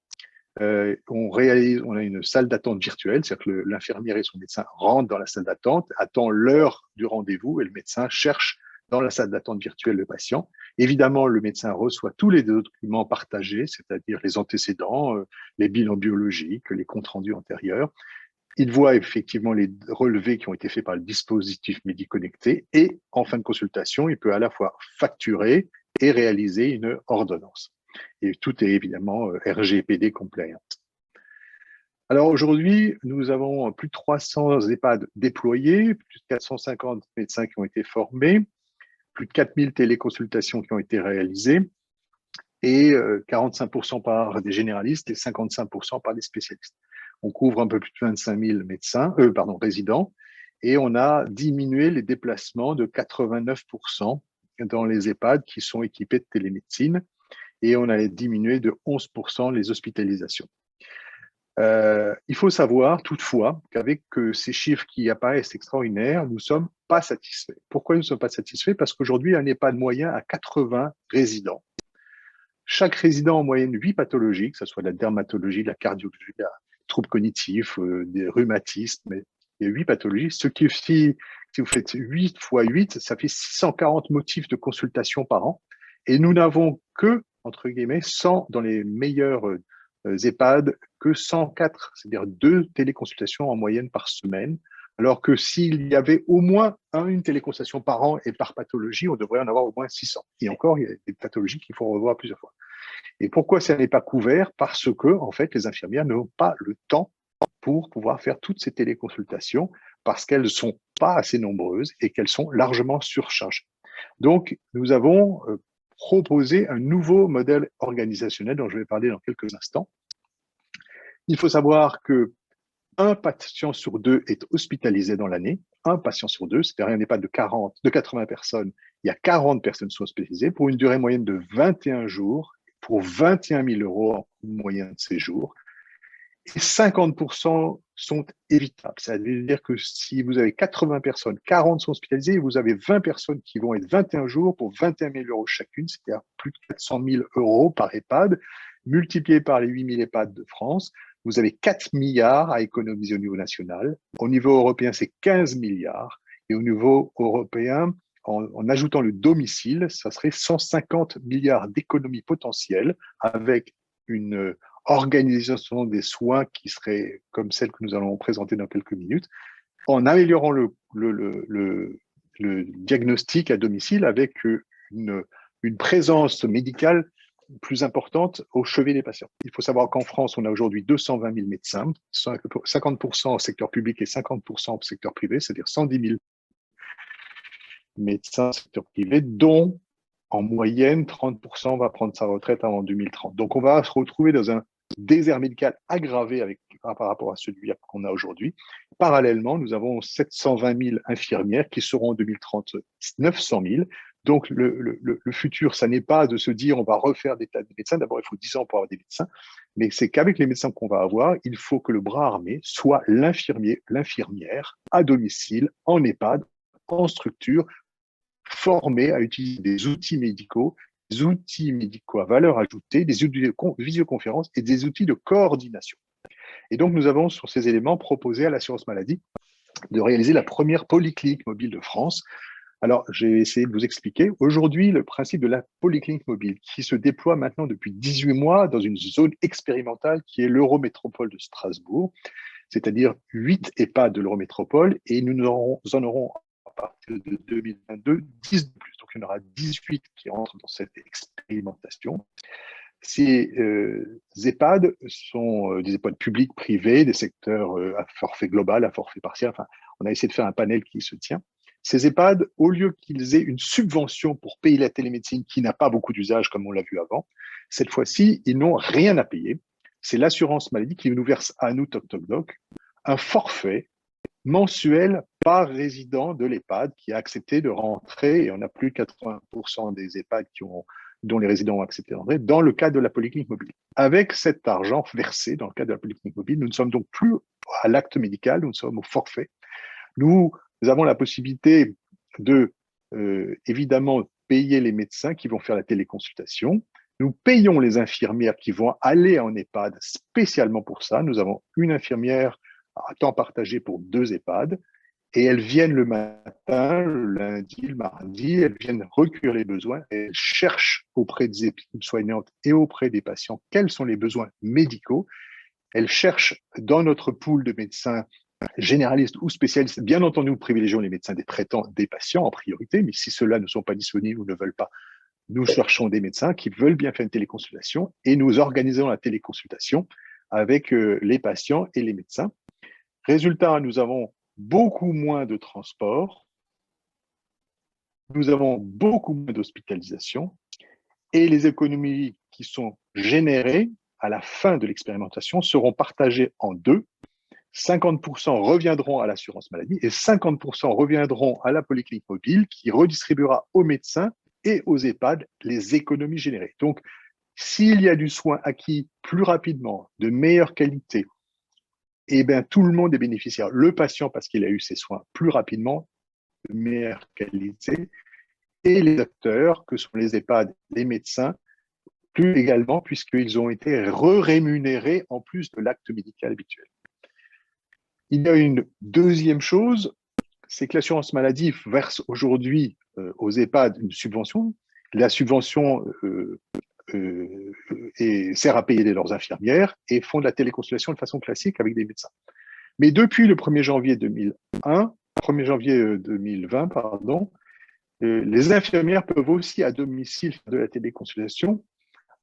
On a une salle d'attente virtuelle, c'est-à-dire que l'infirmière et son médecin rentrent dans la salle d'attente, attend l'heure du rendez-vous et le médecin cherche dans la salle d'attente virtuelle le patient. Évidemment, le médecin reçoit tous les documents partagés, c'est-à-dire les antécédents, les bilans biologiques, les comptes rendus antérieurs. Il voit effectivement les relevés qui ont été faits par le dispositif MediConnecté et en fin de consultation, il peut à la fois facturer et réaliser une ordonnance. Et tout est évidemment RGPD compliant. Alors aujourd'hui, nous avons plus de 300 EHPAD déployés, plus de 450 médecins qui ont été formés, plus de 4000 téléconsultations qui ont été réalisées et 45% par des généralistes et 55% par des spécialistes. On couvre un peu plus de 25 000 résidents, et on a diminué les déplacements de 89% dans les EHPAD qui sont équipés de télémédecine, et on a diminué de 11% les hospitalisations. Il faut savoir toutefois qu'avec ces chiffres qui apparaissent extraordinaires, nous ne sommes pas satisfaits. Pourquoi nous ne sommes pas satisfaits? Parce qu'aujourd'hui, un EHPAD moyen a 80 résidents. Chaque résident en moyenne 8 pathologies, que ce soit la dermatologie, la cardiologie, la troubles cognitifs, des rhumatismes, il y a 8 pathologies. Ce qui, si vous faites 8 fois 8, ça fait 640 motifs de consultation par an. Et nous n'avons que, entre guillemets, 100 dans les meilleurs EHPAD, que 104, c'est-à-dire 2 téléconsultations en moyenne par semaine. Alors que s'il y avait au moins une téléconsultation par an et par pathologie, on devrait en avoir au moins 600. Et encore, il y a des pathologies qu'il faut revoir plusieurs fois. Et pourquoi ça n'est pas couvert? Parce que, en fait, les infirmières n'ont pas le temps pour pouvoir faire toutes ces téléconsultations, parce qu'elles ne sont pas assez nombreuses et qu'elles sont largement surchargées. Donc, nous avons proposé un nouveau modèle organisationnel dont je vais parler dans quelques instants. Il faut savoir que un patient sur 2 est hospitalisé dans l'année, un patient sur 2, c'est-à-dire un EHPAD de 80 personnes, il y a 40 personnes qui sont hospitalisées pour une durée moyenne de 21 jours, pour 21 000 € en moyen de séjour, et 50% sont évitables. C'est-à-dire que si vous avez 80 personnes, 40 sont hospitalisées, vous avez 20 personnes qui vont être 21 jours pour 21 000 € chacune, c'est-à-dire plus de 400 000 € par EHPAD, multiplié par les 8 000 EHPAD de France. Vous avez 4 milliards à économiser au niveau national. Au niveau européen, c'est 15 milliards. Et au niveau européen, en ajoutant le domicile, ça serait 150 milliards d'économies potentielles avec une organisation des soins qui serait comme celle que nous allons présenter dans quelques minutes, en améliorant le diagnostic à domicile avec une présence médicale plus importante au chevet des patients. Il faut savoir qu'en France, on a aujourd'hui 220 000 médecins, 50% au secteur public et 50% au secteur privé, c'est-à-dire 110 000 médecins au secteur privé, dont en moyenne 30% va prendre sa retraite avant 2030. Donc on va se retrouver dans un désert médical aggravé par rapport à celui qu'on a aujourd'hui. Parallèlement, nous avons 720 000 infirmières qui seront en 2030 900 000. Donc, le futur, ça n'est pas de se dire on va refaire des tas de médecins. D'abord, il faut 10 ans pour avoir des médecins. Mais c'est qu'avec les médecins qu'on va avoir, il faut que le bras armé soit l'infirmier, l'infirmière, à domicile, en EHPAD, en structure, formé à utiliser des outils médicaux à valeur ajoutée, des outils de visioconférence et des outils de coordination. Et donc, nous avons, sur ces éléments, proposé à l'assurance maladie de réaliser la première polyclinique mobile de France. Alors, j'ai essayé de vous expliquer. Aujourd'hui, le principe de la polyclinique mobile qui se déploie maintenant depuis 18 mois dans une zone expérimentale qui est l'Eurométropole de Strasbourg, c'est-à-dire 8 EHPAD de l'Eurométropole, et nous en aurons à partir de 2022 10 de plus. Donc, il y en aura 18 qui entrent dans cette expérimentation. Ces EHPAD sont des EHPAD publics, privés, des secteurs à forfait global, à forfait partiel. Enfin, on a essayé de faire un panel qui se tient. Ces EHPAD, au lieu qu'ils aient une subvention pour payer la télémédecine qui n'a pas beaucoup d'usage comme on l'a vu avant, cette fois-ci, ils n'ont rien à payer. C'est l'assurance maladie qui nous verse à nous, Toc Toc Doc, un forfait mensuel par résident de l'EHPAD qui a accepté de rentrer, et on a plus de 80% des EHPAD dont les résidents ont accepté d'entrer, dans le cadre de la polyclinique mobile. Avec cet argent versé dans le cadre de la polyclinique mobile, nous ne sommes donc plus à l'acte médical, nous sommes au forfait. Nous avons la possibilité de, évidemment, payer les médecins qui vont faire la téléconsultation. Nous payons les infirmières qui vont aller en EHPAD spécialement pour ça. Nous avons une infirmière à temps partagé pour 2 EHPAD et elles viennent le matin, le lundi, le mardi, elles viennent recueillir les besoins et elles cherchent auprès des équipes soignantes et auprès des patients quels sont les besoins médicaux. Elles cherchent dans notre pool de médecins généralistes ou spécialistes, bien entendu, nous privilégions les médecins des traitants des patients en priorité, mais si ceux-là ne sont pas disponibles ou ne veulent pas, nous cherchons des médecins qui veulent bien faire une téléconsultation et nous organisons la téléconsultation avec les patients et les médecins. Résultat, nous avons beaucoup moins de transport, nous avons beaucoup moins d'hospitalisation et les économies qui sont générées à la fin de l'expérimentation seront partagées en deux. 50% reviendront à l'assurance maladie et 50% reviendront à la polyclinique mobile qui redistribuera aux médecins et aux EHPAD les économies générées. Donc, s'il y a du soin acquis plus rapidement, de meilleure qualité, eh bien, tout le monde est bénéficiaire. Le patient parce qu'il a eu ses soins plus rapidement, de meilleure qualité, et les acteurs que sont les EHPAD, les médecins, plus également puisqu'ils ont été rémunérés en plus de l'acte médical habituel. Il y a une deuxième chose, c'est que l'assurance maladie verse aujourd'hui aux EHPAD une subvention. La subvention sert à payer leurs infirmières et font de la téléconsultation de façon classique avec des médecins. Mais depuis le 1er janvier 2020, les infirmières peuvent aussi à domicile faire de la téléconsultation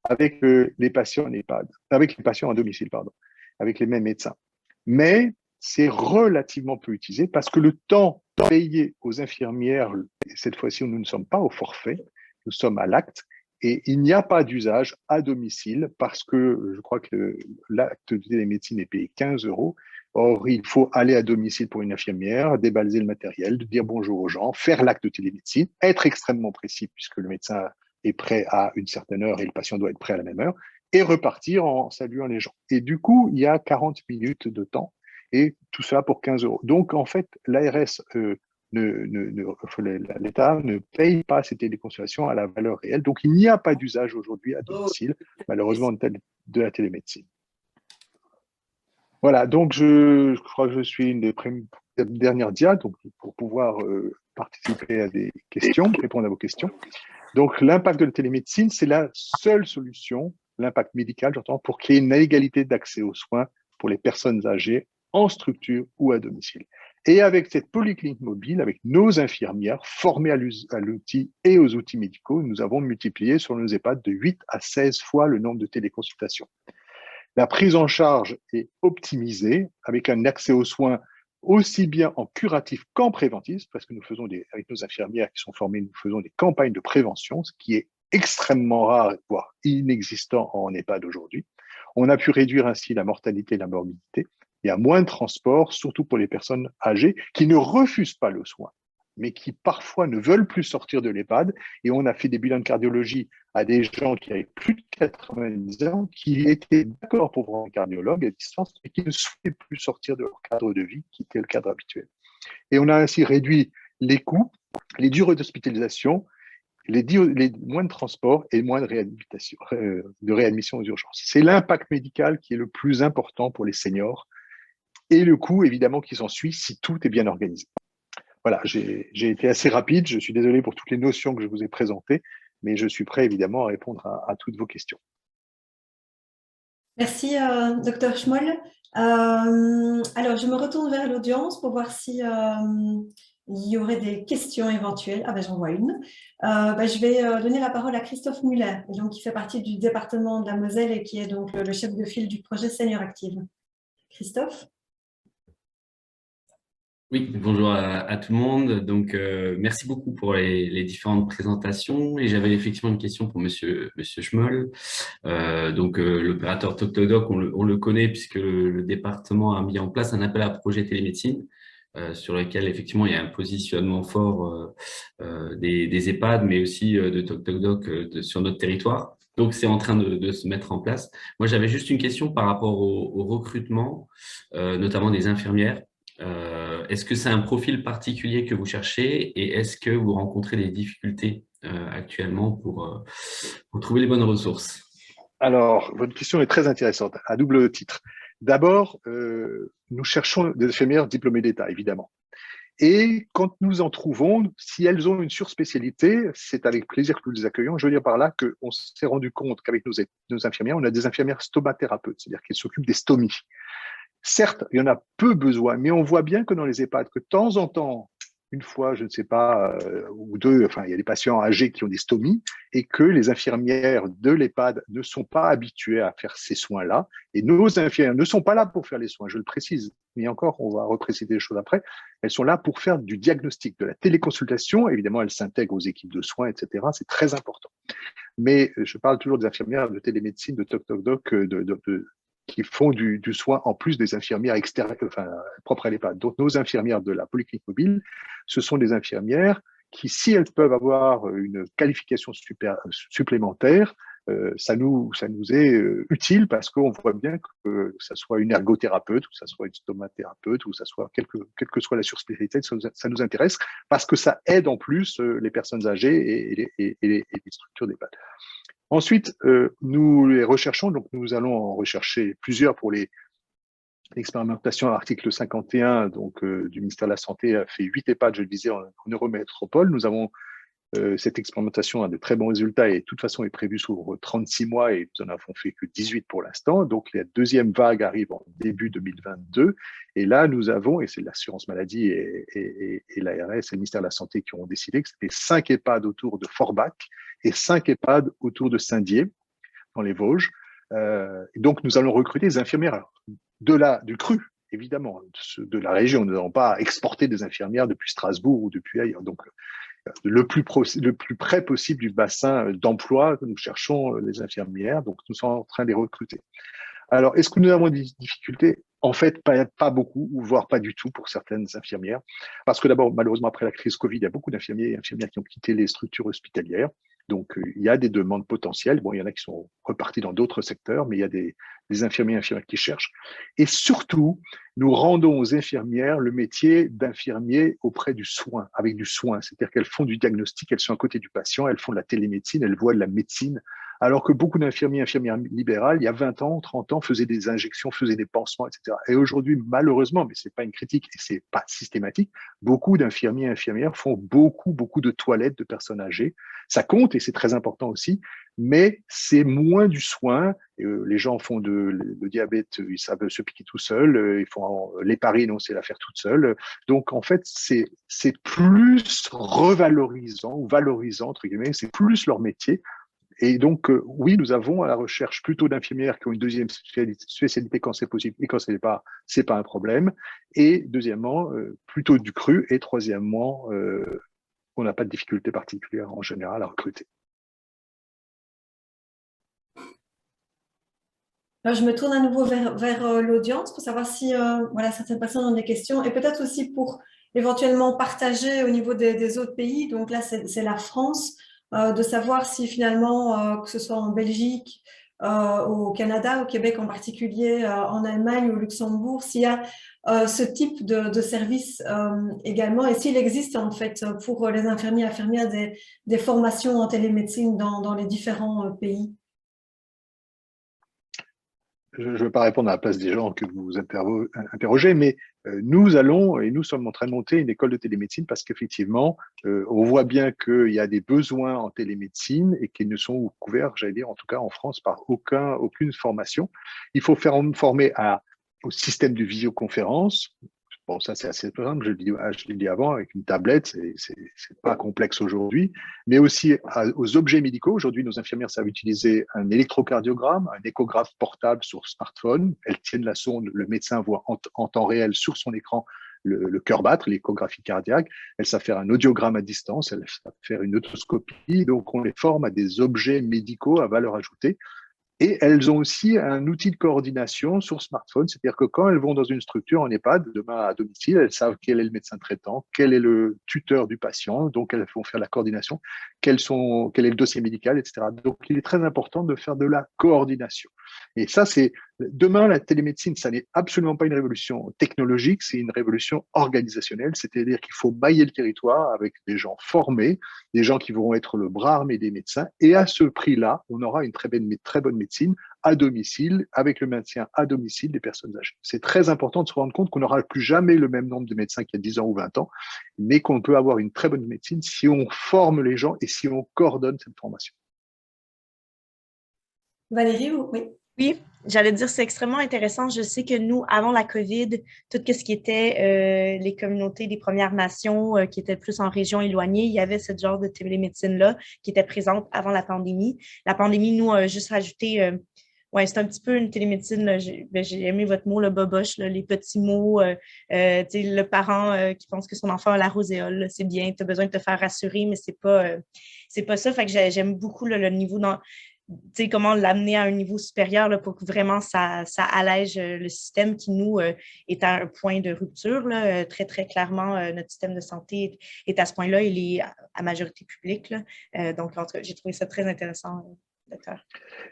avec les patients en EHPAD, avec les patients à domicile, avec les mêmes médecins. Mais c'est relativement peu utilisé parce que le temps payé aux infirmières, cette fois-ci, nous ne sommes pas au forfait, nous sommes à l'acte, et il n'y a pas d'usage à domicile parce que je crois que l'acte de télémédecine est payé 15 €. Or, il faut aller à domicile pour une infirmière, débalayer le matériel, dire bonjour aux gens, faire l'acte de télémédecine, être extrêmement précis puisque le médecin est prêt à une certaine heure et le patient doit être prêt à la même heure, et repartir en saluant les gens. Et du coup, il y a 40 minutes de temps, et tout ça pour 15 €. Donc, en fait, l'ARS, l'État ne paye pas ces téléconsultations à la valeur réelle. Donc, il n'y a pas d'usage aujourd'hui à domicile, malheureusement, de la télémédecine. Voilà, donc je crois que je suis une des dernières dias, donc pour pouvoir participer à des questions, répondre à vos questions. Donc, l'impact de la télémédecine, c'est la seule solution, l'impact médical, j'entends, pour qu'il y ait une égalité d'accès aux soins pour les personnes âgées en structure ou à domicile. Et avec cette polyclinique mobile, avec nos infirmières formées à l'outil et aux outils médicaux, nous avons multiplié sur nos EHPAD de 8 à 16 fois le nombre de téléconsultations. La prise en charge est optimisée avec un accès aux soins aussi bien en curatif qu'en préventif, parce que nous faisons avec nos infirmières qui sont formées, nous faisons des campagnes de prévention, ce qui est extrêmement rare, voire inexistant en EHPAD aujourd'hui. On a pu réduire ainsi la mortalité et la morbidité. Il y a moins de transport, surtout pour les personnes âgées qui ne refusent pas le soin, mais qui parfois ne veulent plus sortir de l'EHPAD. Et on a fait des bilans de cardiologie à des gens qui avaient plus de 90 ans, qui étaient d'accord pour voir un cardiologue à distance, mais qui ne souhaitaient plus sortir de leur cadre de vie, qui était le cadre habituel. Et on a ainsi réduit les coûts, les durées d'hospitalisation, les moins de transport et moins de réadmission aux urgences. C'est l'impact médical qui est le plus important pour les seniors et le coût, évidemment, qui s'ensuit si tout est bien organisé. Voilà, j'ai été assez rapide. Je suis désolé pour toutes les notions que je vous ai présentées, mais je suis prêt, évidemment, à répondre à toutes vos questions. Merci, Dr Schmoll. Alors, je me retourne vers l'audience pour voir si il y aurait des questions éventuelles. Ah ben, j'en vois une. Je vais donner la parole à Christophe Muller, donc, qui fait partie du département de la Moselle et qui est donc le chef de file du projet Senior Active. Christophe? Oui, bonjour à tout le monde. Donc, merci beaucoup pour les différentes présentations. Et j'avais effectivement une question pour Monsieur Schmoll. L'opérateur TocTocDoc, on le connaît puisque le département a mis en place un appel à projet télémédecine sur lequel effectivement il y a un positionnement fort des EHPAD, mais aussi de TocTocDoc sur notre territoire. Donc, c'est en train de se mettre en place. Moi, j'avais juste une question par rapport au recrutement, notamment des infirmières. Est-ce que c'est un profil particulier que vous cherchez et est-ce que vous rencontrez des difficultés actuellement pour trouver les bonnes ressources? Alors, votre question est très intéressante, à double titre. D'abord, nous cherchons des infirmières diplômées d'État, évidemment. Et quand nous en trouvons, si elles ont une surspécialité, c'est avec plaisir que nous les accueillons. Je veux dire par là qu'on s'est rendu compte qu'avec nos infirmières, on a des infirmières stomathérapeutes, c'est-à-dire qu'elles s'occupent des stomies. Certes, il y en a peu besoin, mais on voit bien que dans les EHPAD, que de temps en temps, une fois, je ne sais pas, ou deux, enfin, il y a des patients âgés qui ont des stomies et que les infirmières de l'EHPAD ne sont pas habituées à faire ces soins-là. Et nos infirmières ne sont pas là pour faire les soins, je le précise. Mais encore, on va repréciser les choses après. Elles sont là pour faire du diagnostic, de la téléconsultation. Évidemment, elles s'intègrent aux équipes de soins, etc. C'est très important. Mais je parle toujours des infirmières de télémédecine, de TocTocDoc, qui font du soin en plus des infirmières extérieures, enfin, propres à l'EHPAD. Donc, nos infirmières de la polyclinique mobile, ce sont des infirmières qui, si elles peuvent avoir une qualification supplémentaire, ça nous est utile parce qu'on voit bien que ça soit une ergothérapeute, ou ça soit une stomathérapeute, ou ça soit quelle que soit la surspécialité, ça nous intéresse parce que ça aide en plus les personnes âgées et les structures d'EHPAD. Ensuite, nous les recherchons, donc nous allons en rechercher plusieurs pour l'expérimentation à l'article 51 donc, du ministère de la Santé a fait 8 EHPAD, je le disais, en Eurométropole. Nous avons cette expérimentation a de très bons résultats et de toute façon est prévue sur 36 mois et nous en avons fait que 18 pour l'instant. Donc la deuxième vague arrive en début 2022 et là nous avons, et c'est l'assurance maladie et l'ARS et le ministère de la Santé qui ont décidé que c'était 5 EHPAD autour de Forbach et 5 EHPAD autour de Saint-Dié dans les Vosges. Donc nous allons recruter des infirmières du CRU, évidemment, de la région. Nous n'allons pas exporter des infirmières depuis Strasbourg ou depuis ailleurs. Donc le plus près possible du bassin d'emploi, nous cherchons les infirmières, donc nous sommes en train de les recruter. Alors, est-ce que nous avons des difficultés? En fait, pas beaucoup, ou voire pas du tout pour certaines infirmières. Parce que d'abord, malheureusement, après la crise Covid, il y a beaucoup d'infirmiers et infirmières qui ont quitté les structures hospitalières. Donc, il y a des demandes potentielles. Bon, il y en a qui sont repartis dans d'autres secteurs, mais il y a des infirmiers et infirmières qui cherchent. Et surtout, nous rendons aux infirmières le métier d'infirmier auprès du soin, avec du soin. C'est-à-dire qu'elles font du diagnostic, elles sont à côté du patient, elles font de la télémédecine, elles voient de la médecine. Alors que beaucoup d'infirmiers et infirmières libérales, il y a 20 ans, 30 ans, faisaient des injections, faisaient des pansements, etc. Et aujourd'hui, malheureusement, mais c'est pas une critique et c'est pas systématique, beaucoup d'infirmiers et infirmières font beaucoup de toilettes de personnes âgées. Ça compte et c'est très important aussi, mais c'est moins du soin. Les gens font le diabète, ils savent se piquer tout seuls, ils font l'héparine, on sait la faire toute seule. Donc, en fait, c'est plus revalorisant ou valorisant, entre guillemets, c'est plus leur métier. Et donc, oui, nous avons à la recherche plutôt d'infirmières qui ont une deuxième spécialité quand c'est possible et quand ce n'est pas, c'est pas un problème. Et deuxièmement, plutôt du CRU. Et troisièmement, on n'a pas de difficulté particulière en général à recruter. Alors, je me tourne à nouveau vers l'audience pour savoir si voilà, certaines personnes ont des questions et peut-être aussi pour éventuellement partager au niveau des autres pays. Donc là, c'est la France, de savoir si finalement, que ce soit en Belgique, au Canada, au Québec en particulier, en Allemagne, au Luxembourg, s'il y a ce type de service également, et s'il existe en fait pour les infirmiers et infirmières des formations en télémédecine dans les différents pays. Je ne veux pas répondre à la place des gens que vous interrogez, mais nous allons et nous sommes en train de monter une école de télémédecine parce qu'effectivement, on voit bien qu'il y a des besoins en télémédecine et qu'ils ne sont couverts, j'allais dire, en tout cas en France, par aucune formation. Il faut former au système de visioconférence. Bon, ça, c'est assez simple, je l'ai dit avant, avec une tablette, c'est pas complexe aujourd'hui, mais aussi aux objets médicaux. Aujourd'hui, nos infirmières savent utiliser un électrocardiogramme, un échographe portable sur smartphone. Elles tiennent la sonde, le médecin voit en temps réel sur son écran le cœur battre, l'échographie cardiaque. Elles savent faire un audiogramme à distance, elles savent faire une otoscopie. Donc, on les forme à des objets médicaux à valeur ajoutée. Et elles ont aussi un outil de coordination sur smartphone, c'est-à-dire que quand elles vont dans une structure en EHPAD, demain à domicile, elles savent quel est le médecin traitant, quel est le tuteur du patient, donc elles vont faire la coordination, quel est le dossier médical, etc. Donc il est très important de faire de la coordination. Et ça, demain, la télémédecine, ça n'est absolument pas une révolution technologique, c'est une révolution organisationnelle, c'est-à-dire qu'il faut mailler le territoire avec des gens formés, des gens qui vont être le bras armé des médecins, et à ce prix-là, on aura une très bonne médecine à domicile, avec le maintien à domicile des personnes âgées. C'est très important de se rendre compte qu'on n'aura plus jamais le même nombre de médecins qu'il y a 10 ans ou 20 ans, mais qu'on peut avoir une très bonne médecine si on forme les gens et si on coordonne cette formation. Valérie, oui. Oui, j'allais dire, c'est extrêmement intéressant. Je sais que nous, avant la COVID, tout ce qui était les communautés des Premières Nations qui étaient plus en région éloignée, il y avait ce genre de télémédecine-là qui était présente avant la pandémie. La pandémie, nous, a juste rajouté, ouais, c'est un petit peu une télémédecine. J'ai aimé votre mot, le boboche, là, les petits mots, le parent qui pense que son enfant a la roséole, c'est bien, tu as besoin de te faire rassurer, mais c'est pas ça. Fait que j'aime beaucoup le niveau dans comment l'amener à un niveau supérieur là, pour que vraiment ça allège le système qui, nous, est à un point de rupture. Là, très, très clairement, notre système de santé est à ce point-là, il est à majorité publique. Là. Donc, j'ai trouvé ça très intéressant, docteur.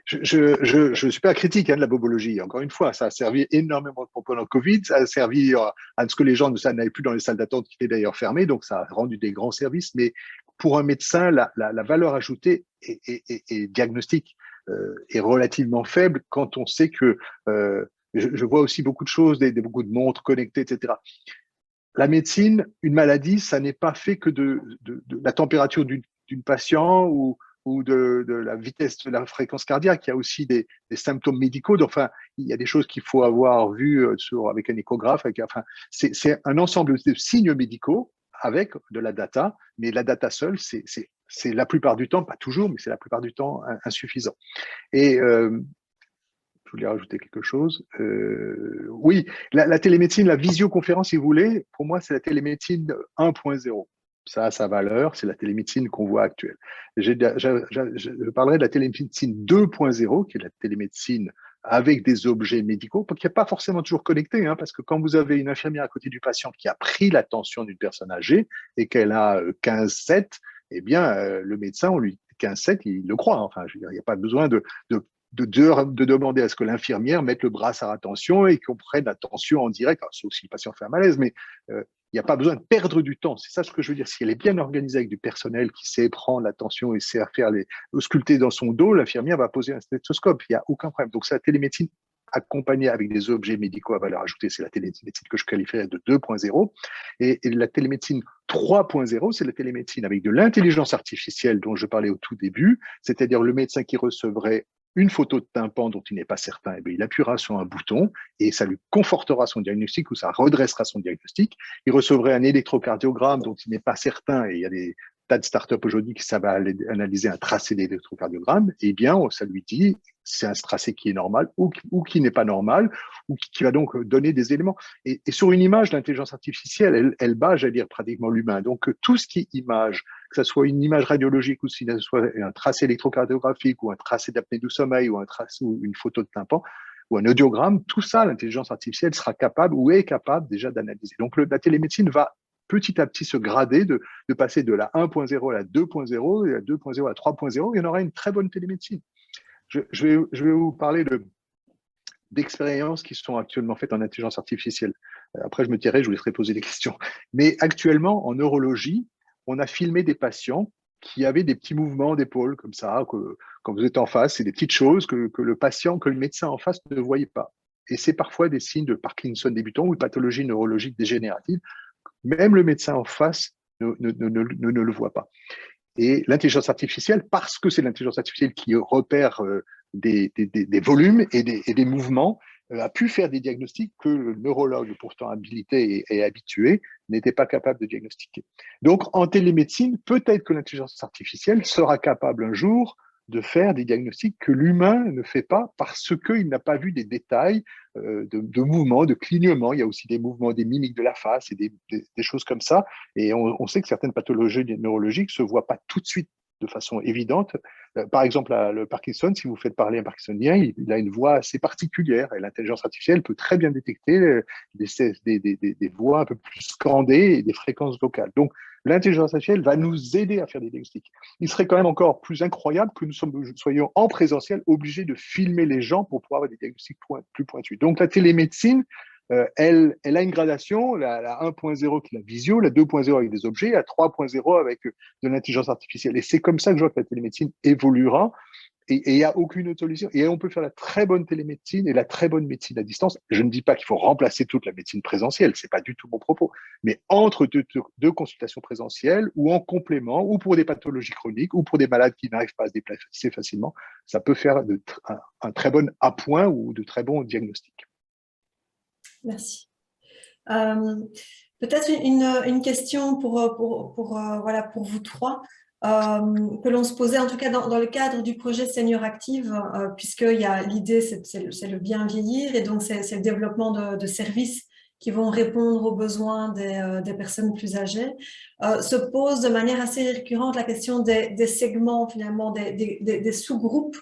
Je ne suis pas critique de la bobologie. Encore une fois, ça a servi énormément pendant le Covid, ça a servi à ce que les gens n'allaient plus dans les salles d'attente qui étaient d'ailleurs fermées, donc ça a rendu des grands services, mais pour un médecin, la valeur ajoutée est diagnostique est relativement faible quand on sait que je vois aussi beaucoup de choses, beaucoup de montres connectées, etc. La médecine, une maladie, ça n'est pas fait que de la température d'une patient ou de la vitesse de la fréquence cardiaque. Il y a aussi des symptômes médicaux. Enfin, il y a des choses qu'il faut avoir vues avec un échographe. Enfin, c'est un ensemble de signes médicaux avec de la data, mais la data seule, c'est la plupart du temps, pas toujours, mais c'est la plupart du temps insuffisant. Et je voulais rajouter quelque chose. Oui, la télémédecine, la visioconférence, si vous voulez, pour moi, c'est la télémédecine 1.0. Ça a sa valeur, c'est la télémédecine qu'on voit actuelle. Je parlerai de la télémédecine 2.0, qui est la télémédecine avec des objets médicaux, qui n'est pas forcément toujours connecté, hein, parce que quand vous avez une infirmière à côté du patient qui a pris l'attention d'une personne âgée et qu'elle a 15-7, eh bien, le médecin, on lui 15-7, il le croit. Enfin, je veux dire, il n'y a pas besoin de demander à ce que l'infirmière mette le bras à sa attention et qu'on prenne l'attention en direct, sauf si le patient fait un malaise, mais il n'y a pas besoin de perdre du temps. C'est ça ce que je veux dire. Si elle est bien organisée avec du personnel qui sait prendre l'attention et sait faire ausculter dans son dos, l'infirmière va poser un stéthoscope. Il n'y a aucun problème. Donc, c'est la télémédecine accompagnée avec des objets médicaux à valeur ajoutée. C'est la télémédecine que je qualifierais de 2.0. Et la télémédecine 3.0, c'est la télémédecine avec de l'intelligence artificielle dont je parlais au tout début, c'est-à-dire le médecin qui recevrait une photo de tympan dont il n'est pas certain, eh bien, il appuiera sur un bouton et ça lui confortera son diagnostic ou ça redressera son diagnostic. Il recevrait un électrocardiogramme dont il n'est pas certain et il y a des tas de startups aujourd'hui qui savent analyser un tracé d'électrocardiogramme. Eh bien, ça lui dit c'est un tracé qui est normal ou qui n'est pas normal ou qui va donc donner des éléments. Et sur une image, l'intelligence artificielle, elle bat, j'allais dire, pratiquement l'humain. Donc, tout ce qui est image, que ce soit une image radiologique ou si ce soit un tracé électrocardiographique ou un tracé d'apnée du sommeil ou une photo de tympan ou un audiogramme, tout ça, l'intelligence artificielle sera capable ou est capable déjà d'analyser. Donc, la télémédecine va petit à petit se grader, de passer de la 1.0 à la 2.0 et la 2.0 à la 3.0, il y en aura une très bonne télémédecine. Je vais vous parler d'expériences qui sont actuellement faites en intelligence artificielle. Après, je me dirai, je vous laisserai poser des questions. Mais actuellement, en neurologie, on a filmé des patients qui avaient des petits mouvements d'épaule comme ça, que quand vous êtes en face, c'est des petites choses que le patient, que le médecin en face ne voyait pas. Et c'est parfois des signes de Parkinson débutant ou de pathologie neurologique dégénérative. Même le médecin en face ne le voit pas. Et l'intelligence artificielle, parce que c'est l'intelligence artificielle qui repère des volumes et des mouvements, a pu faire des diagnostics que le neurologue, pourtant habilité et habitué, n'était pas capable de diagnostiquer. Donc, en télémédecine, peut-être que l'intelligence artificielle sera capable un jour de faire des diagnostics que l'humain ne fait pas parce qu'il n'a pas vu des détails de mouvements, de clignements. Il y a aussi des mouvements, des mimiques de la face et des choses comme ça. Et on sait que certaines pathologies neurologiques ne se voient pas tout de suite de façon évidente. Par exemple, le Parkinson, si vous faites parler un Parkinsonien, il a une voix assez particulière et l'intelligence artificielle peut très bien détecter des voix un peu plus scandées et des fréquences vocales. Donc, l'intelligence artificielle va nous aider à faire des diagnostics. Il serait quand même encore plus incroyable que nous soyons en présentiel obligés de filmer les gens pour pouvoir avoir des diagnostics plus pointus. Donc, la télémédecine, elle a une gradation, la 1.0 qui est la visio, la 2.0 avec des objets, la 3.0 avec de l'intelligence artificielle. Et c'est comme ça que je vois que la télémédecine évoluera. Et il n'y a aucune autre solution. Et on peut faire la très bonne télémédecine et la très bonne médecine à distance. Je ne dis pas qu'il faut remplacer toute la médecine présentielle, c'est pas du tout mon propos. Mais entre deux consultations présentielles ou en complément, ou pour des pathologies chroniques, ou pour des malades qui n'arrivent pas à se déplacer facilement, ça peut faire un très bon appoint ou de très bons diagnostics. Merci. Peut-être une question pour vous trois. Que l'on se posait en tout cas dans le cadre du projet Senior Active, puisqu'il y a l'idée, c'est le bien vieillir, et donc c'est le développement de services qui vont répondre aux besoins des personnes plus âgées, se pose de manière assez récurrente la question des segments, finalement, des sous-groupes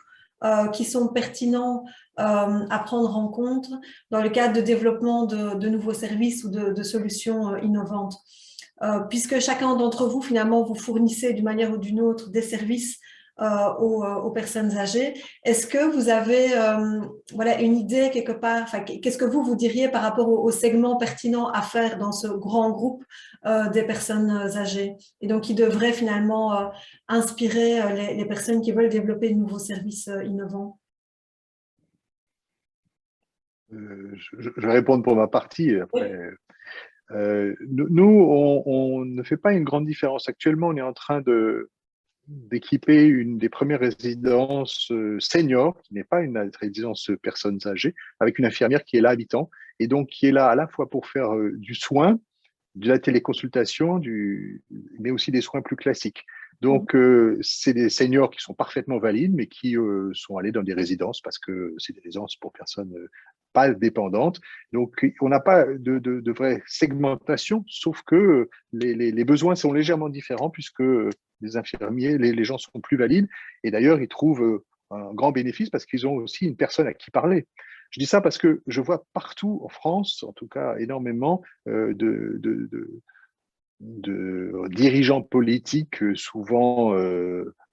qui sont pertinents à prendre en compte dans le cadre de développement de nouveaux services ou de solutions innovantes. Puisque chacun d'entre vous, finalement, vous fournissez d'une manière ou d'une autre des services aux personnes âgées. Est-ce que vous avez une idée quelque part, qu'est-ce que vous diriez par rapport au segment pertinent à faire dans ce grand groupe des personnes âgées, et donc qui devrait finalement inspirer les personnes qui veulent développer de nouveaux services innovants? Je vais répondre pour ma partie, et après... Oui. Nous, on ne fait pas une grande différence. Actuellement, on est en train d'équiper une des premières résidences seniors, qui n'est pas une résidence personnes âgées, avec une infirmière qui est là habitant, et donc qui est là à la fois pour faire du soin, de la téléconsultation, mais aussi des soins plus classiques. Donc, c'est des seniors qui sont parfaitement valides, mais qui sont allés dans des résidences parce que c'est des résidences pour personnes pas dépendantes. Donc, on n'a pas de vraie segmentation, sauf que les besoins sont légèrement différents puisque les infirmiers, les gens sont plus valides. Et d'ailleurs, ils trouvent un grand bénéfice parce qu'ils ont aussi une personne à qui parler. Je dis ça parce que je vois partout en France, en tout cas énormément, de dirigeants politiques, souvent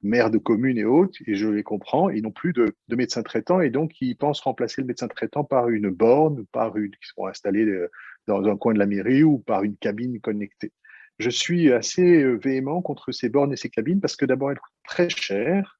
maires de communes et autres, et je les comprends, ils n'ont plus de médecins traitants, et donc ils pensent remplacer le médecin traitant par une borne, qui seront installés dans un coin de la mairie ou par une cabine connectée. Je suis assez véhément contre ces bornes et ces cabines parce que d'abord, elles coûtent très cher,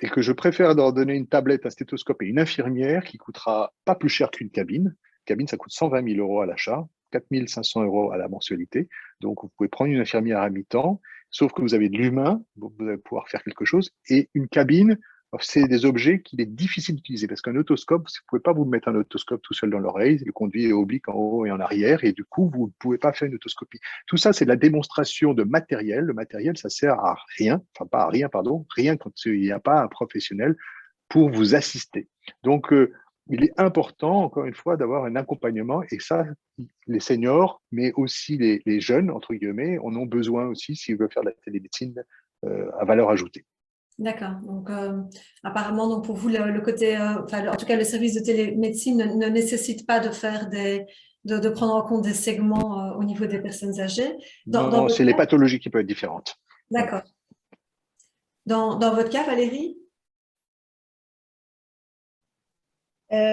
et que je préfère leur donner une tablette, un stéthoscope et une infirmière qui coûtera pas plus cher qu'une cabine. Une cabine, ça coûte 120 000 € à l'achat, 4 500 € à la mensualité. Donc, vous pouvez prendre une infirmière à mi-temps, sauf que vous avez de l'humain, vous allez pouvoir faire quelque chose. Et une cabine, c'est des objets qu'il est difficile d'utiliser parce qu'un otoscope, vous ne pouvez pas vous mettre un otoscope tout seul dans l'oreille, le conduit est oblique en haut et en arrière, et du coup, vous ne pouvez pas faire une otoscopie. Tout ça, c'est de la démonstration de matériel. Le matériel, ça sert à rien, enfin pas à rien, pardon, rien quand il n'y a pas un professionnel pour vous assister. Donc, il est important, encore une fois, d'avoir un accompagnement, et ça, les seniors, mais aussi les jeunes, entre guillemets, en ont besoin aussi s'ils veulent faire de la télémédecine à valeur ajoutée. D'accord. Donc, apparemment, donc pour vous, le côté, en tout cas, le service de télémédecine ne nécessite pas de faire de prendre en compte des segments au niveau des personnes âgées. Non, c'est les pathologies qui peuvent être différentes. D'accord. Dans votre cas, Valérie?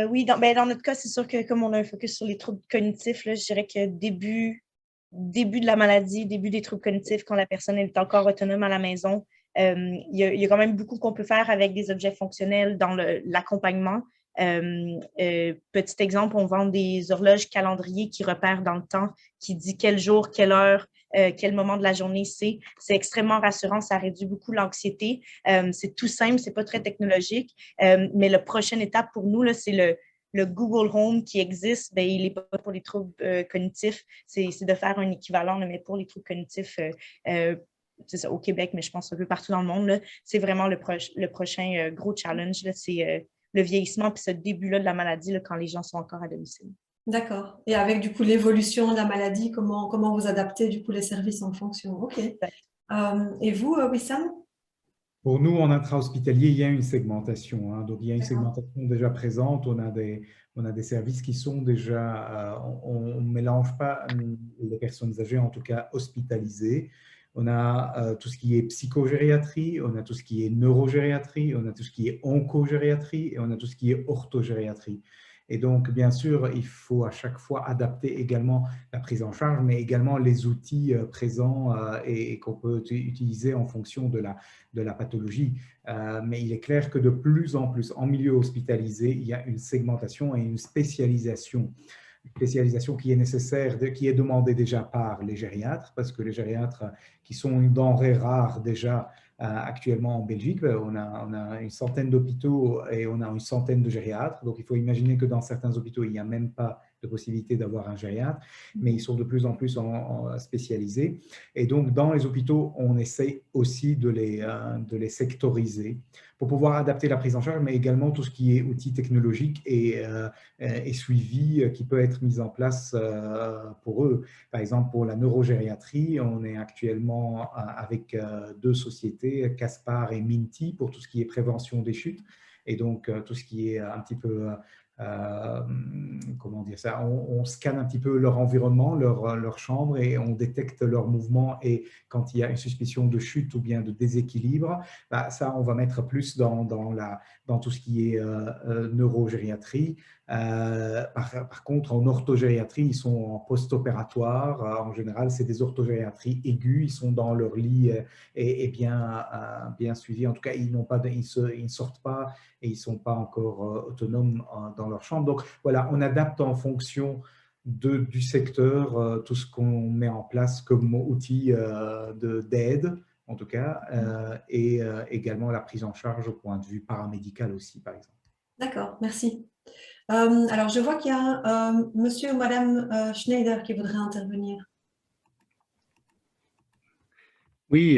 Oui, dans notre cas, c'est sûr que comme on a un focus sur les troubles cognitifs, là, je dirais que début de la maladie, début des troubles cognitifs, quand la personne est encore autonome à la maison, il y a quand même beaucoup qu'on peut faire avec des objets fonctionnels dans l'accompagnement. Petit exemple, on vend des horloges calendrier qui repèrent dans le temps, qui dit quel jour, quelle heure, quel moment de la journée c'est. C'est extrêmement rassurant, ça réduit beaucoup l'anxiété. C'est tout simple, c'est pas très technologique, mais la prochaine étape pour nous, c'est le Google Home qui existe, ben, il n'est pas pour les troubles cognitifs, c'est de faire un équivalent, mais pour les troubles cognitifs, c'est ça, au Québec, mais je pense un peu partout dans le monde, c'est vraiment le prochain gros challenge, c'est le vieillissement puis ce début-là de la maladie là, quand les gens sont encore à domicile. D'accord. Et avec du coup l'évolution de la maladie, comment vous adaptez du coup les services en fonction? Ok. Et vous, Wissam? Pour nous, en intra-hospitalier, il y a une segmentation. Donc, il y a une segmentation déjà présente. On a des services qui sont déjà… on ne mélange pas les personnes âgées, en tout cas hospitalisées. On a tout ce qui est psychogériatrie, on a tout ce qui est neurogériatrie, on a tout ce qui est oncogériatrie et on a tout ce qui est orthogériatrie. Et donc, bien sûr, il faut à chaque fois adapter également la prise en charge, mais également les outils présents et qu'on peut utiliser en fonction de la pathologie. Mais il est clair que de plus en plus, en milieu hospitalisé, il y a une segmentation et une spécialisation qui est nécessaire, qui est demandée déjà par les gériatres, parce que les gériatres, qui sont une denrée rare déjà actuellement en Belgique, on a une centaine d'hôpitaux et on a une centaine de gériatres. Donc, il faut imaginer que dans certains hôpitaux, il n'y a même pas de possibilité d'avoir un gériatre, mais ils sont de plus en plus spécialisés. Et donc, dans les hôpitaux, on essaie aussi de les sectoriser pour pouvoir adapter la prise en charge, mais également tout ce qui est outils technologiques et suivi qui peut être mis en place pour eux. Par exemple, pour la neurogériatrie, on est actuellement avec deux sociétés, Caspar et Minty, pour tout ce qui est prévention des chutes. Et donc, tout ce qui est un petit peu… comment dire ça, on scanne un petit peu leur environnement, leur chambre et on détecte leurs mouvements et quand il y a une suspicion de chute ou bien de déséquilibre, ça on va mettre plus dans tout ce qui est neurogériatrie. Par contre, en orthogériatrie, ils sont en post-opératoire. En général, c'est des orthogériatries aiguës. Ils sont dans leur lit et bien suivis. En tout cas, ils ne sortent pas et ils ne sont pas encore autonomes dans leur chambre. Donc, voilà, on adapte en fonction du secteur tout ce qu'on met en place comme outil d'aide, en tout cas, et également la prise en charge au point de vue paramédical aussi, par exemple. D'accord, merci. Alors, je vois qu'il y a monsieur ou madame Schneider qui voudrait intervenir. Oui,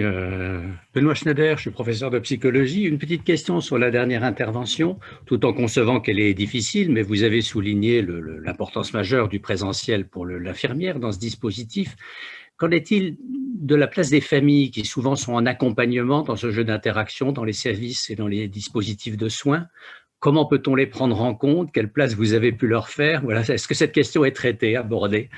Benoît Schneider, je suis professeur de psychologie. Une petite question sur la dernière intervention, tout en concevant qu'elle est difficile, mais vous avez souligné l'importance majeure du présentiel pour l'infirmière dans ce dispositif. Qu'en est-il de la place des familles qui souvent sont en accompagnement dans ce jeu d'interaction, dans les services et dans les dispositifs de soins? Comment peut-on les prendre en compte? Quelle place vous avez pu leur faire? Voilà, est-ce que cette question est traitée, abordée?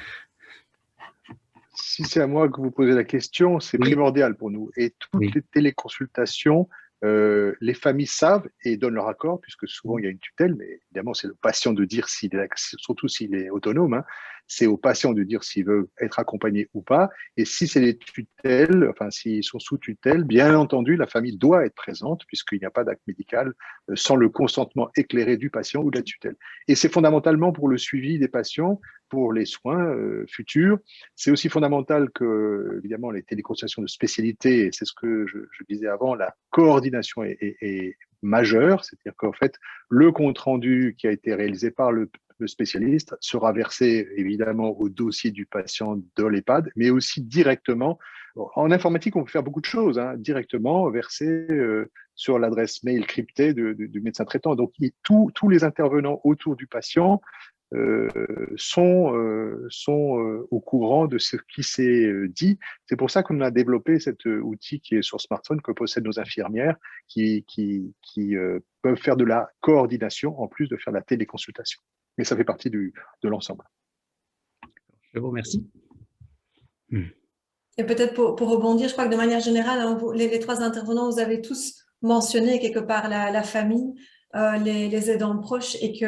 Si c'est à moi que vous posez la question, c'est primordial pour nous. Et toutes les téléconsultations, les familles savent et donnent leur accord, puisque souvent il y a une tutelle, mais évidemment c'est le patient de dire surtout s'il est autonome, c'est au patient de dire s'il veut être accompagné ou pas. Et si c'est des tutelles, enfin s'ils sont sous tutelle, bien entendu, la famille doit être présente, puisqu'il n'y a pas d'acte médical sans le consentement éclairé du patient ou de la tutelle. Et c'est fondamentalement pour le suivi des patients, pour les soins futurs. C'est aussi fondamental que, évidemment, les téléconsultations de spécialité, c'est ce que je disais avant, la coordination est majeure, c'est-à-dire qu'en fait, le compte-rendu qui a été réalisé par le spécialiste sera versé évidemment au dossier du patient de l'EHPAD, mais aussi directement. En informatique, on peut faire beaucoup de choses, directement versé sur l'adresse mail cryptée du médecin traitant. Donc, tous les intervenants autour du patient sont au courant de ce qui s'est dit. C'est pour ça qu'on a développé cet outil qui est sur smartphone que possèdent nos infirmières qui peuvent faire de la coordination en plus de faire de la téléconsultation. Mais ça fait partie de l'ensemble. Je vous remercie. Et peut-être pour rebondir, je crois que de manière générale, hein, les trois intervenants, vous avez tous mentionné quelque part la famille, les aidants proches, et que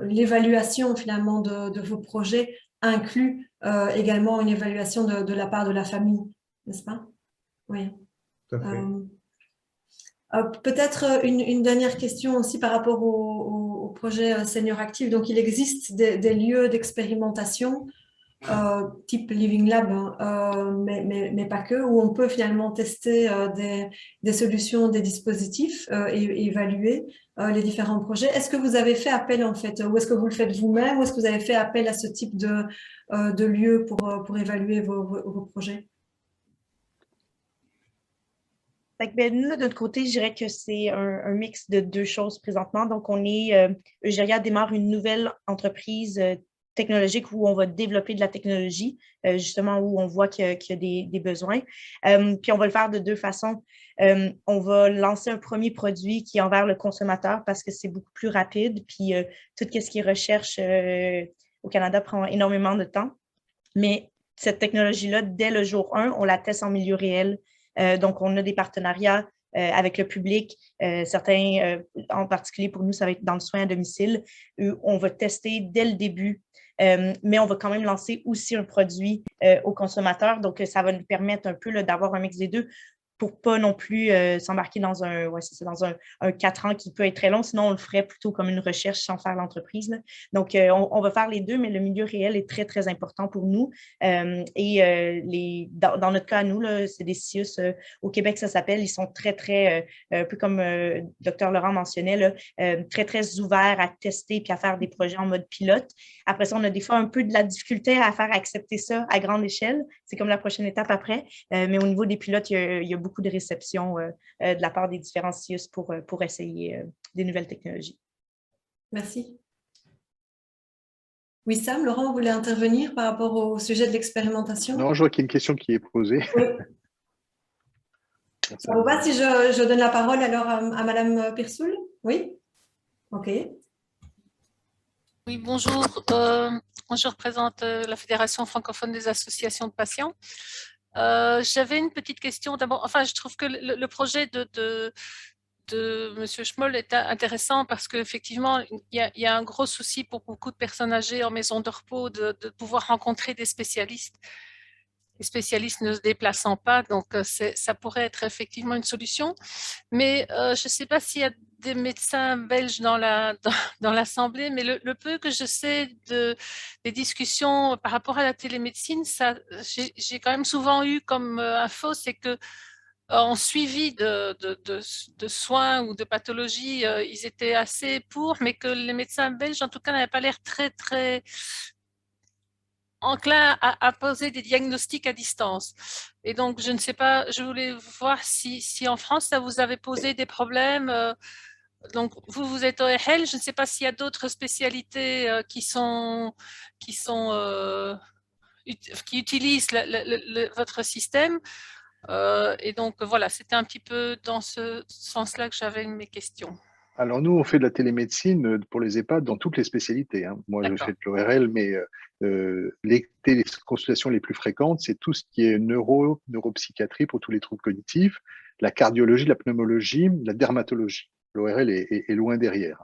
l'évaluation finalement de vos projets inclut également une évaluation de la part de la famille, n'est-ce pas? Oui. Tout à fait. Peut-être une dernière question aussi par rapport au projet Senior Active. Donc, il existe des lieux d'expérimentation type Living Lab, hein, mais pas que, où on peut finalement tester des solutions, des dispositifs et évaluer les différents projets. Est-ce que vous avez fait appel en fait, ou est-ce que vous le faites vous-même, ou est-ce que vous avez fait appel à ce type de lieu pour évaluer vos projets? Nous, de notre côté, je dirais que c'est un mix de deux choses présentement. Donc, Eugéria démarre une nouvelle entreprise technologique où on va développer de la technologie, justement où on voit qu'il y a des besoins. Puis, on va le faire de deux façons. On va lancer un premier produit qui est envers le consommateur parce que c'est beaucoup plus rapide. Puis, tout ce qui est recherche au Canada prend énormément de temps. Mais cette technologie-là, dès le jour 1, on la teste en milieu réel. Donc, on a des partenariats avec le public. Certains, en particulier pour nous, ça va être dans le soin à domicile, où on va tester dès le début, mais on va quand même lancer aussi un produit aux consommateurs. Donc, ça va nous permettre un peu d'avoir un mix des deux pour pas non plus s'embarquer dans un 4 ans qui peut être très long. Sinon, on le ferait plutôt comme une recherche sans faire l'entreprise. Donc, on va faire les deux, mais le milieu réel est très, très important pour nous. Dans notre cas, nous, c'est des CIUS au Québec, ça s'appelle. Ils sont très, très, un peu comme Dr. Laurent mentionnait, là, très, très ouverts à tester puis à faire des projets en mode pilote. Après ça, on a des fois un peu de la difficulté à faire accepter ça à grande échelle. C'est comme la prochaine étape après. Mais au niveau des pilotes, il y a beaucoup de réception de la part des différents CIUS pour essayer des nouvelles technologies. Merci. Oui, Sam, Laurent, vous voulez intervenir par rapport au sujet de l'expérimentation? Non, je vois qu'il y a une question qui est posée. Oui. Ça vous va si je donne la parole alors à Madame Pirsoul? Oui? OK. Oui, bonjour. Je représente la Fédération francophone des associations de patients. J'avais une petite question. D'abord, enfin, je trouve que le projet de M. Schmoll est intéressant parce qu'effectivement, il y a un gros souci pour beaucoup de personnes âgées en maison de repos de pouvoir rencontrer des spécialistes. Les spécialistes ne se déplaçant pas, donc ça pourrait être effectivement une solution. Mais je ne sais pas s'il y a des médecins belges dans l'Assemblée, mais le peu que je sais des discussions par rapport à la télémédecine, j'ai quand même souvent eu comme info, c'est que en suivi de soins ou de pathologies, ils étaient assez pour, mais que les médecins belges, en tout cas, n'avaient pas l'air très, très enclin à poser des diagnostics à distance. Et donc, je ne sais pas, je voulais voir si en France, ça vous avait posé des problèmes. Donc, vous êtes ORL, je ne sais pas s'il y a d'autres spécialités qui utilisent votre système. Et donc, voilà, c'était un petit peu dans ce sens-là que j'avais mes questions. Alors, nous, on fait de la télémédecine pour les EHPAD dans toutes les spécialités. Hein. Moi, je fais de l'ORL, mais les téléconsultations les plus fréquentes, c'est tout ce qui est neuropsychiatrie pour tous les troubles cognitifs, la cardiologie, la pneumologie, la dermatologie. L'ORL est loin derrière,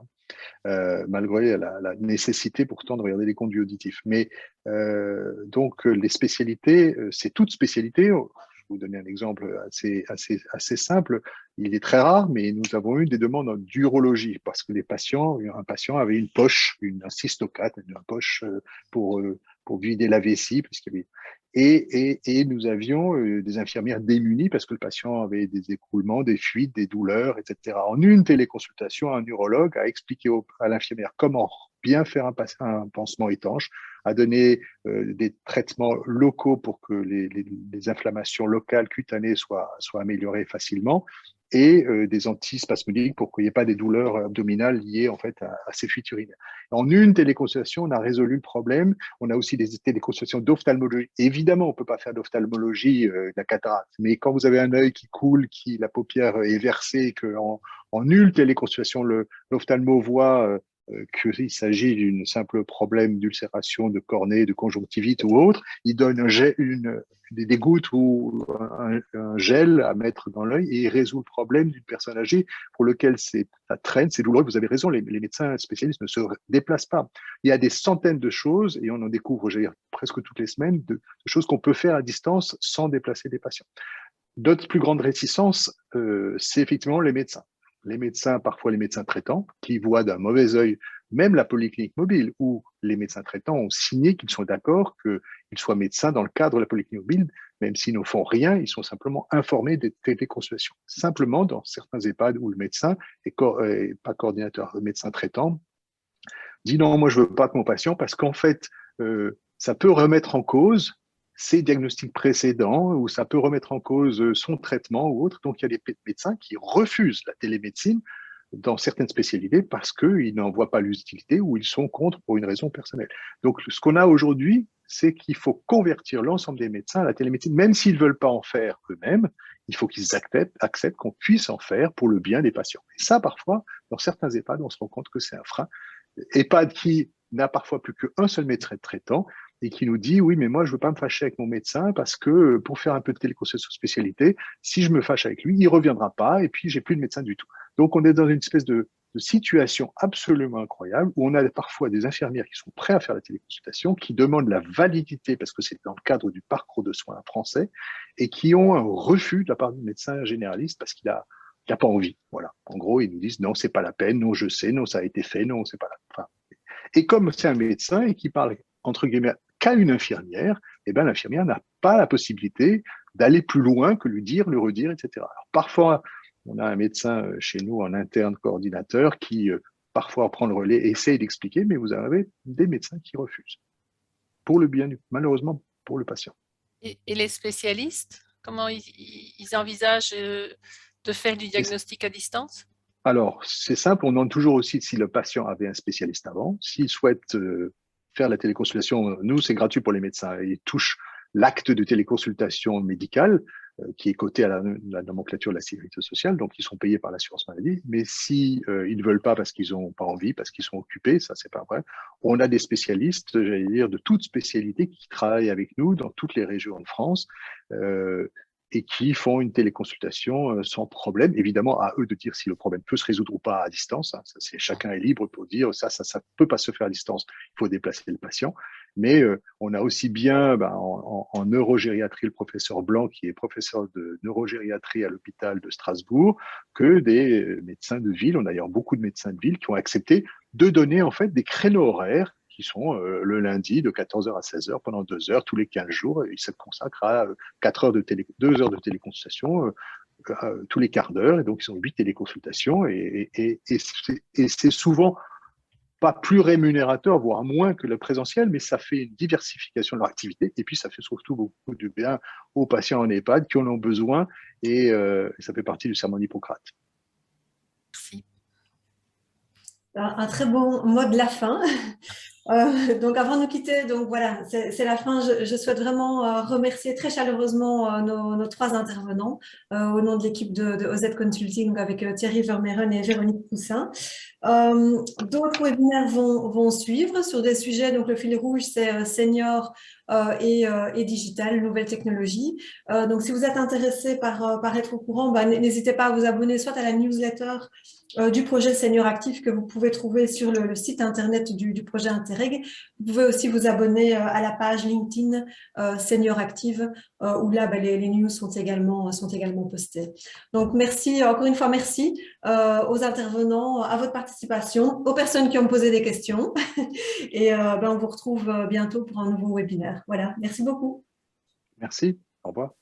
hein. Malgré la nécessité pourtant de regarder les conduits auditifs. Mais donc, les spécialités, c'est toute spécialité. Je vais vous donner un exemple assez simple. Il est très rare, mais nous avons eu des demandes d'urologie parce que un patient avait une poche, un cystocate, une poche pour vider la vessie, parce qu'il y avait et nous avions des infirmières démunies parce que le patient avait des écroulements, des fuites, des douleurs, etc. En une téléconsultation, un urologue a expliqué à l'infirmière comment bien faire un pansement étanche, a donné des traitements locaux pour que les inflammations locales cutanées soient améliorées facilement, et des antispasmodiques pour qu'il n'y ait pas des douleurs abdominales liées en fait à ces fuites urinaires. En une téléconsultation, on a résolu le problème. On a aussi des téléconsultations d'ophtalmologie. Évidemment, on ne peut pas faire d'ophtalmologie de la cataracte, mais quand vous avez un œil qui coule, la paupière est versée, qu'en nulle téléconsultation, l'ophtalmo voit qu'il s'agit d'un simple problème d'ulcération, de cornée, de conjonctivite ou autre. Il donne des gouttes ou un gel à mettre dans l'œil et il résout le problème d'une personne âgée pour lequel ça traîne, c'est douloureux. Vous avez raison, les médecins spécialistes ne se déplacent pas. Il y a des centaines de choses, et on en découvre, je veux dire, presque toutes les semaines, de choses qu'on peut faire à distance sans déplacer des patients. D'autres plus grandes réticences, c'est effectivement les médecins. Les médecins, parfois les médecins traitants, qui voient d'un mauvais œil même la polyclinique mobile, où les médecins traitants ont signé qu'ils sont d'accord qu'ils soient médecins dans le cadre de la polyclinique mobile, même s'ils ne font rien, ils sont simplement informés des téléconsultations. Simplement, dans certains EHPAD où le médecin est pas coordinateur, le médecin traitant dit non, moi je veux pas que mon patient, parce qu'en fait, ça peut remettre en cause ses diagnostics précédents, ou ça peut remettre en cause son traitement ou autre. Donc, il y a des médecins qui refusent la télémédecine dans certaines spécialités parce qu'ils n'en voient pas l'utilité ou ils sont contre pour une raison personnelle. Donc, ce qu'on a aujourd'hui, c'est qu'il faut convertir l'ensemble des médecins à la télémédecine, même s'ils ne veulent pas en faire eux-mêmes. Il faut qu'ils acceptent qu'on puisse en faire pour le bien des patients. Et ça, parfois, dans certains EHPAD, on se rend compte que c'est un frein. EHPAD qui n'a parfois plus qu'un seul médecin traitant, et qui nous dit, oui, mais moi, je ne veux pas me fâcher avec mon médecin parce que pour faire un peu de téléconsultation spécialité, si je me fâche avec lui, il ne reviendra pas et puis j'ai plus de médecin du tout. Donc, on est dans une espèce de situation absolument incroyable où on a parfois des infirmières qui sont prêtes à faire la téléconsultation, qui demandent la validité parce que c'est dans le cadre du parcours de soins français et qui ont un refus de la part du médecin généraliste parce qu'il n'a pas envie. Voilà. En gros, ils nous disent, non, c'est pas la peine, non, je sais, non, ça a été fait, non, c'est pas la peine. Et comme c'est un médecin et qui parle, entre guillemets, qu'à une infirmière, eh ben, l'infirmière n'a pas la possibilité d'aller plus loin que lui dire, le redire, etc. Alors, parfois, on a un médecin chez nous en interne coordinateur qui, parfois, prend le relais et essaye d'expliquer, mais vous avez des médecins qui refusent. Pour le bien, malheureusement, pour le patient. Et les spécialistes, comment ils envisagent de faire du diagnostic à distance? Alors, c'est simple, on demande toujours aussi si le patient avait un spécialiste avant. S'il souhaite faire la téléconsultation, nous, c'est gratuit pour les médecins. Ils touchent l'acte de téléconsultation médicale qui est coté à la nomenclature de la sécurité sociale, donc ils sont payés par l'assurance maladie. Mais si ils ne veulent pas parce qu'ils n'ont pas envie, parce qu'ils sont occupés, ça, c'est pas vrai. On a des spécialistes, j'allais dire, de toute spécialité qui travaillent avec nous dans toutes les régions de France. Et qui font une téléconsultation sans problème. Évidemment, à eux de dire si le problème peut se résoudre ou pas à distance. Hein. Chacun est libre pour dire ça peut pas se faire à distance. Il faut déplacer le patient. Mais on a aussi bien en neurogériatrie le professeur Blanc, qui est professeur de neurogériatrie à l'hôpital de Strasbourg, que des médecins de ville. On a d'ailleurs beaucoup de médecins de ville qui ont accepté de donner en fait des créneaux horaires qui sont le lundi de 14h à 16h pendant 2 heures tous les 15 jours. Ils se consacrent à 2 heures de téléconsultation tous les quarts d'heure. Et donc, ils ont 8 téléconsultations. Et c'est souvent pas plus rémunérateur, voire moins que le présentiel, mais ça fait une diversification de leur activité. Et puis, ça fait surtout beaucoup de bien aux patients en EHPAD qui en ont besoin. Et ça fait partie du serment d'Hippocrate. Merci. Un très bon mot de la fin. Donc, avant de nous quitter, donc voilà, c'est la fin. Je souhaite vraiment remercier très chaleureusement nos 3 intervenants au nom de l'équipe de OZ Consulting avec Thierry Vermeeren et Véronique Poussin. D'autres webinaires vont suivre sur des sujets. Donc, le fil rouge, c'est senior et digital, nouvelles technologies. Donc, si vous êtes intéressé par être au courant, n'hésitez pas à vous abonner soit à la newsletter du projet Senior Actif que vous pouvez trouver sur le site internet du projet Interreg. Vous pouvez aussi vous abonner à la page LinkedIn Senior Active où là les news sont également postées. Donc merci, encore une fois merci aux intervenants, à votre participation, aux personnes qui ont posé des questions et on vous retrouve bientôt pour un nouveau webinaire. Voilà, merci beaucoup. Merci, au revoir.